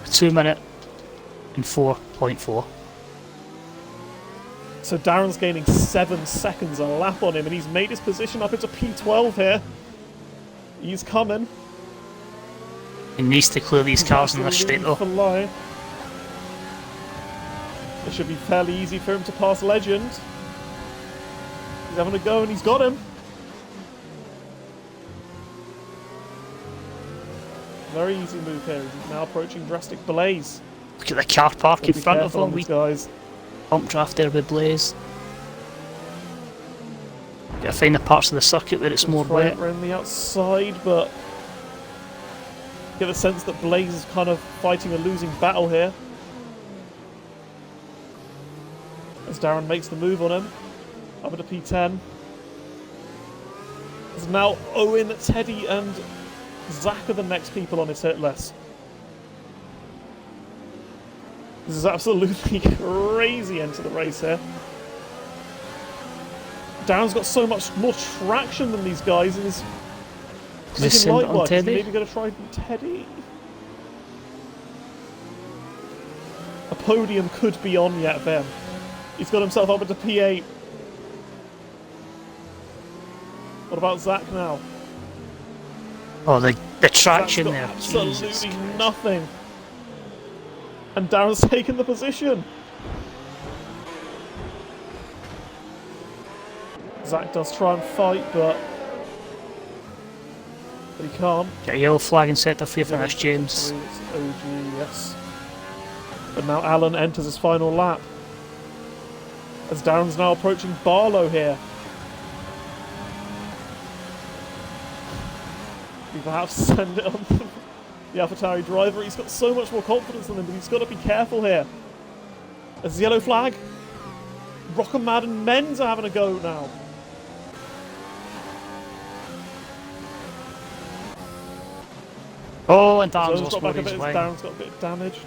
A 2 minute and 4.4. So Darren's gaining 7 seconds a lap on him, and he's made his position up into P12 here. He's coming. He needs to clear these cars in this straight though. It should be fairly easy for him to pass Legend. He's having a go, and he's got him. Very easy move here. He's now approaching Drastic Blaze. Look at the car park in front of him. Guys. Pump draft there with Blaze. Gotta find the parts of the circuit where it's more wet. Around the outside, but get the sense that Blaze is kind of fighting a losing battle here. As Darren makes the move on him, up into P10. There's now Owen, Teddy, and Zach are the next people on his hit list. This is absolutely crazy end to the race here. Darren's got so much more traction than these guys, and is making light work. He's maybe going to try Teddy. A podium could be on yet then. He's got himself up into P8. What about Zach now? Oh, the traction there. Absolutely nothing. And Darren's taken the position. Zach does try and fight, but he can't. Get a yellow flag and set the free finish, James. It's OG, yes. But now Alan enters his final lap. As Darren's now approaching Barlow here. We perhaps send it on the AlphaTauri driver. He's got so much more confidence than him, but he's got to be careful here. As the yellow flag. Rock Mad and Men's are having a go now. Oh, and Darren's So lost got back a his bit, way. Darren's got a bit of damage.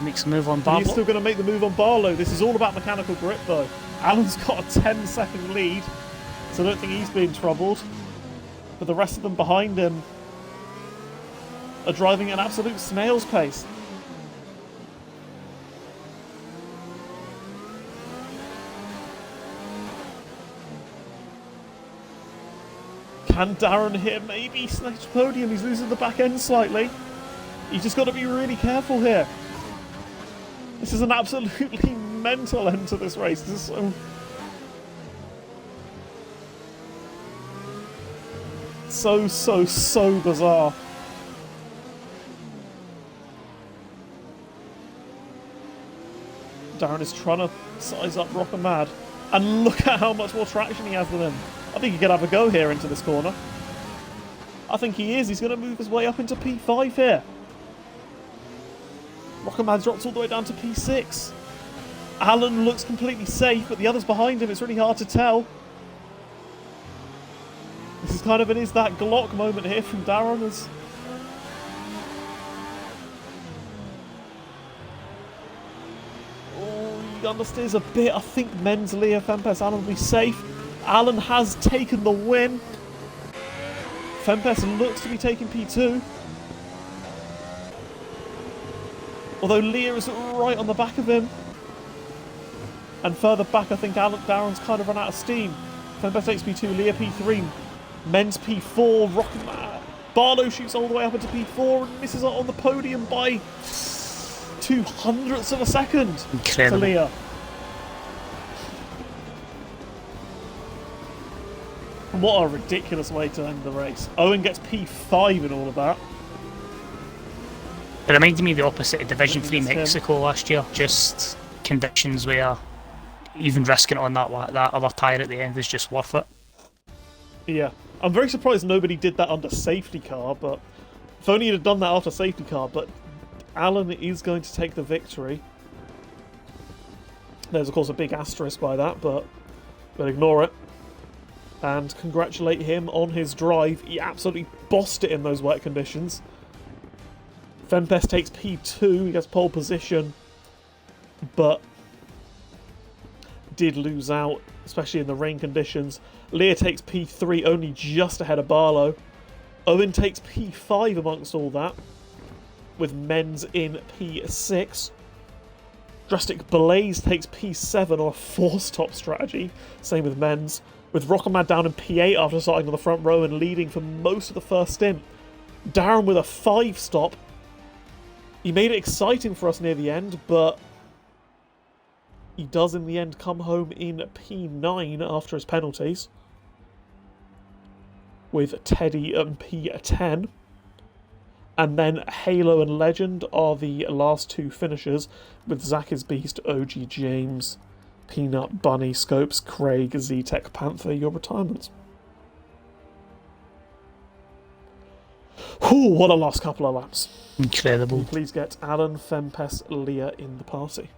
Makes a move on But Barlow. he's still going to make the move on Barlow. This is all about mechanical grip, though. Alan's got a 10-second lead, so I don't think he's being troubled. But the rest of them behind him are driving at an absolute snail's pace. Can Darren here maybe snatch the podium? He's losing the back end slightly. He's just got to be really careful here. This is an absolutely mental end to this race. This is so bizarre. Darren is trying to size up Rock and Mad. And look at how much more traction he has than him. I think he could have a go here into this corner. I think he is. He's going to move his way up into P5 here. Rock and Mad drops all the way down to P6. Alan looks completely safe, but the others behind him, it's really hard to tell. This is kind of an is that Glock moment here from Darren as he understeers a bit. I think Men's Leah Fempes. Alan will be safe. Alan has taken the win. Fempes looks to be taking P2. Although Leah is right on the back of him. And further back, I think Darren's kind of run out of steam. Fempes takes P2, Leah P3. Men's P4, Barlow shoots all the way up into P4 and misses out on the podium by 0.02 of a second. Incredible. To Leah. What a ridiculous way to end the race. Owen gets P5 in all of that. It reminded me of the opposite of Division 3 It's him. Mexico last year. Just conditions where even risking it on that other tyre at the end is just worth it. Yeah. I'm very surprised nobody did that under safety car, but if only you'd have done that after safety car, but Alan is going to take the victory. There's of course a big asterisk by that, but we'll ignore it. And congratulate him on his drive. He absolutely bossed it in those wet conditions. Fempes takes P2, he gets pole position, but did lose out, especially in the rain conditions. Leah takes P3, only just ahead of Barlow. Owen takes P5 amongst all that, with Men's in P6. Drastic Blaze takes P7 on a 4-stop strategy, same with Men's, with Rock'n'Mad down in P8 after starting on the front row and leading for most of the first stint. Darren with a 5-stop. He made it exciting for us near the end, but he does in the end come home in P9 after his penalties, with Teddy and P10. And then Halo and Legend are the last two finishers, with Zach is Beast, OG James, Peanut, Bunny, Scopes, Craig, Z-Tech, Panther, your retirements. Whew, what a last couple of laps. Incredible. Please get Alan, Fempes, Leah in the party.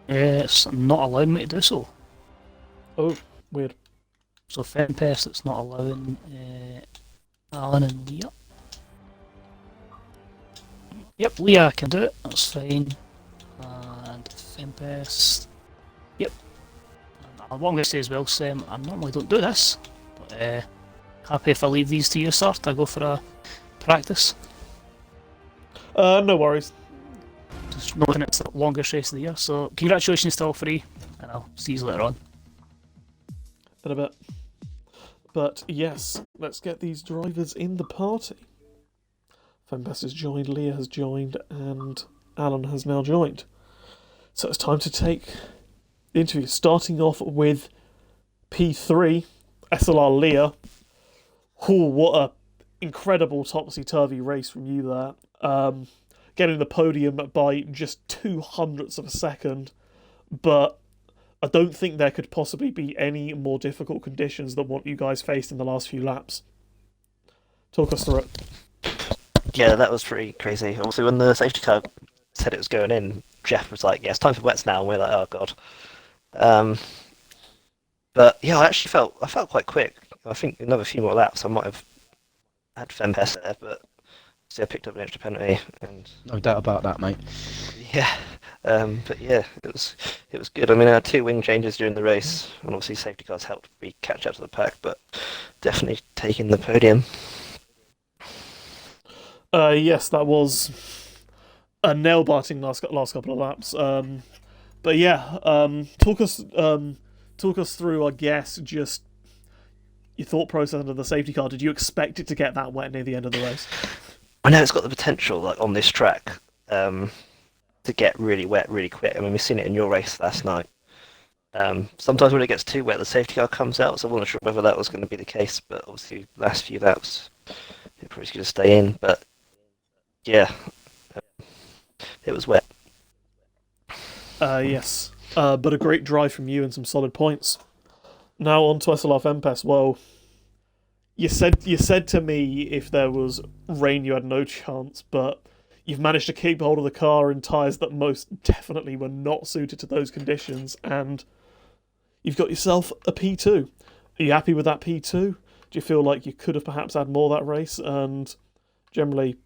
It's not allowing me to do so. Oh, weird. So Fempest, it's not allowing Alan and Leah. Yep, Leah can do it, that's fine. And Fempest. Yep. And what I'm going to say as well, Sam, I normally don't do this, but happy if I leave these to you, sir, to go for a practice. No worries. Just knowing it's the longest race of the year, so congratulations to all three, and I'll see you later on. In a bit. But yes, let's get these drivers in the party. Fempest has joined, Leah has joined, and Alan has now joined. So it's time to take the interview, starting off with P3, SLR Leah. Oh, what a incredible topsy-turvy race from you there. Getting the podium by just 0.02 of a second. but I don't think there could possibly be any more difficult conditions than what you guys faced in the last few laps. Talk us through it. Yeah, that was pretty crazy. Also, when the safety car said it was going in, Jeff was like, "Yeah, it's time for wets now." And we're like, "Oh god." Um, but yeah, I felt quite quick. I think another few more laps, I might have had Fempest there, but see, I picked up an extra penalty, and No doubt about that, mate. yeah. But yeah, it was good. I mean, I had 2 wing changes during the race, and obviously safety cars helped me catch up to the pack, but definitely taking the podium. Yes, that was a nail-biting last couple of laps. But yeah, talk us through, I guess, just your thought process under the safety car. Did you expect it to get that wet near the end of the race? I know it's got the potential, like on this track, to get really wet really quick. I mean, we've seen it in your race last night. Sometimes when it gets too wet, the safety car comes out, so I wasn't sure whether that was going to be the case, but obviously, last few laps, it probably going to stay in. But yeah, it was wet. Yes. But a great drive from you and some solid points. Now on to SLR Fempest. Well, you said to me if there was rain you had no chance, but you've managed to keep hold of the car in tyres that most definitely were not suited to those conditions, and you've got yourself a P2. Are you happy with that P2? Do you feel like you could have perhaps had more that race? And generally,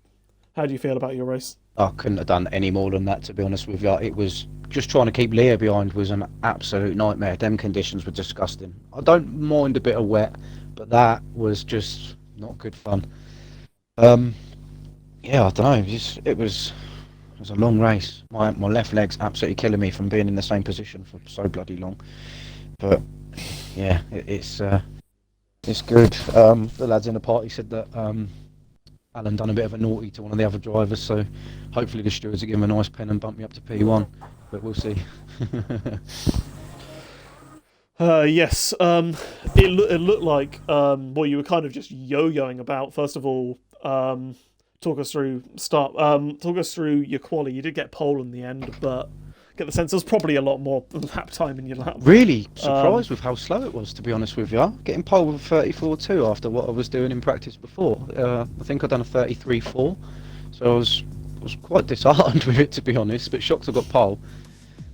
how do you feel about your race? I couldn't have done any more than that, to be honest with you. It was just trying to keep Leah behind was an absolute nightmare. Them conditions were disgusting. I don't mind a bit of wet, but that was just not good fun. Yeah, I don't know. It was a long race. My left leg's absolutely killing me from being in the same position for so bloody long. But yeah, it's good. The lads in the party said that Alan done a bit of a naughty to one of the other drivers, so hopefully the stewards will give him a nice pen and bump me up to P1. But we'll see. Yes. It looked like well, you were kind of just yo-yoing about. First of all, talk us through your quali. You did get pole in the end, but get the sense there was probably a lot more lap time in your lap. Really surprised with how slow it was, to be honest with you. Getting pole with a 34.2 after what I was doing in practice before. I think I'd done a 33.4, so I was quite disheartened with it, to be honest, but shocked I got pole.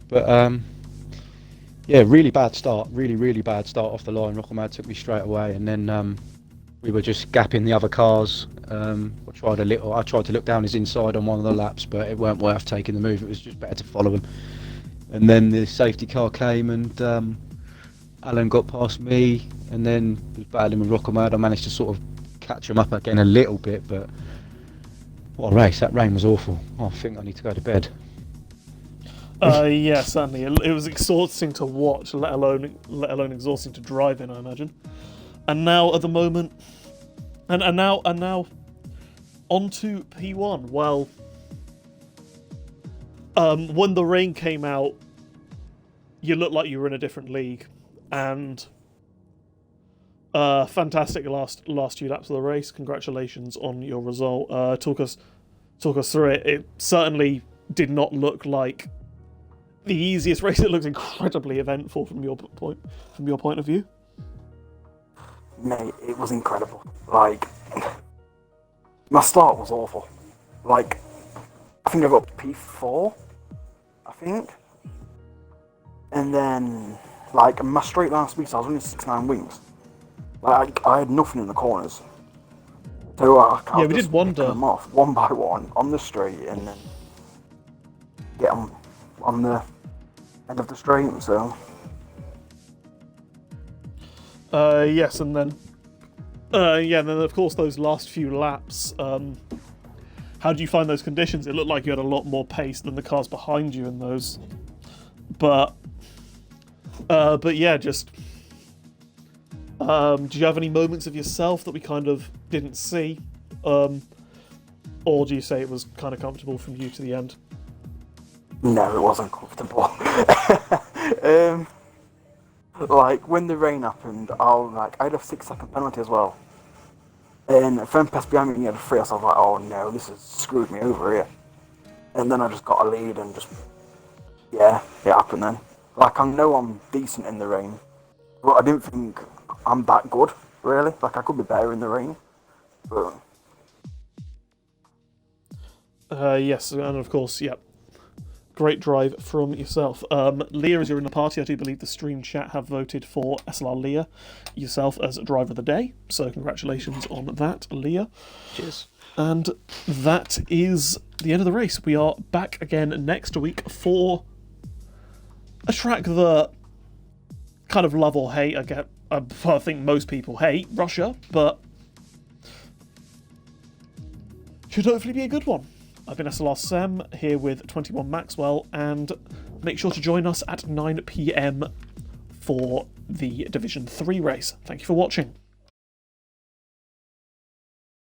But yeah, really bad start, really bad start off the line. Rockamad took me straight away, and then we were just gapping the other cars. I tried to look down his inside on one of the laps, but it weren't worth taking the move. It was just better to follow him. And then the safety car came, and Alan got past me, and then was battling with Rockamad. I managed to sort of catch him up again a little bit, but what a race! That rain was awful. I think I need to go to bed. Yeah, certainly. It was exhausting to watch, let alone exhausting to drive in, I imagine. And now at the moment, and now on to P1. Well, when the rain came out, you looked like you were in a different league, and fantastic last few laps of the race. Congratulations on your result. Talk us through it. It certainly did not look like the easiest race. It looks incredibly eventful from your point of view. Mate, it was incredible. Like, my start was awful. Like, I think I got P4, I think. And then, like, my straight line speed, I was running 6.9 wings. Like, I had nothing in the corners. So I we did wonder them off one by one on the straight, and then get them on the end of the straight. So yes, and then and then of course those last few laps. How do you find those conditions? It looked like you had a lot more pace than the cars behind you in those, but yeah, just. Do you have any moments of yourself that we kind of didn't see? Or do you say it was kind of comfortable from you to the end? no, it wasn't comfortable. Like, when the rain happened, I had a 6-second penalty as well. And a friend passed behind me and he had a 3, so I was like, oh no, this has screwed me over here. And then I just got a lead and just, yeah, it happened then. Like, I know I'm decent in the rain, but I didn't think I'm that good, really. Like, I could be better in the rain, but... Yes, and of course, yeah. Great drive from yourself. Leah, as you're in the party, I do believe the stream chat have voted for SLR Leah, yourself as driver of the day. So congratulations on that, Leah. Cheers. And that is the end of the race. We are back again next week for a track that kind of love or hate. I think most people hate Russia, but should hopefully be a good one. I've been SLR Sam here with 21 Maxwell, and make sure to join us at 9 PM for the Division 3 race. Thank you for watching.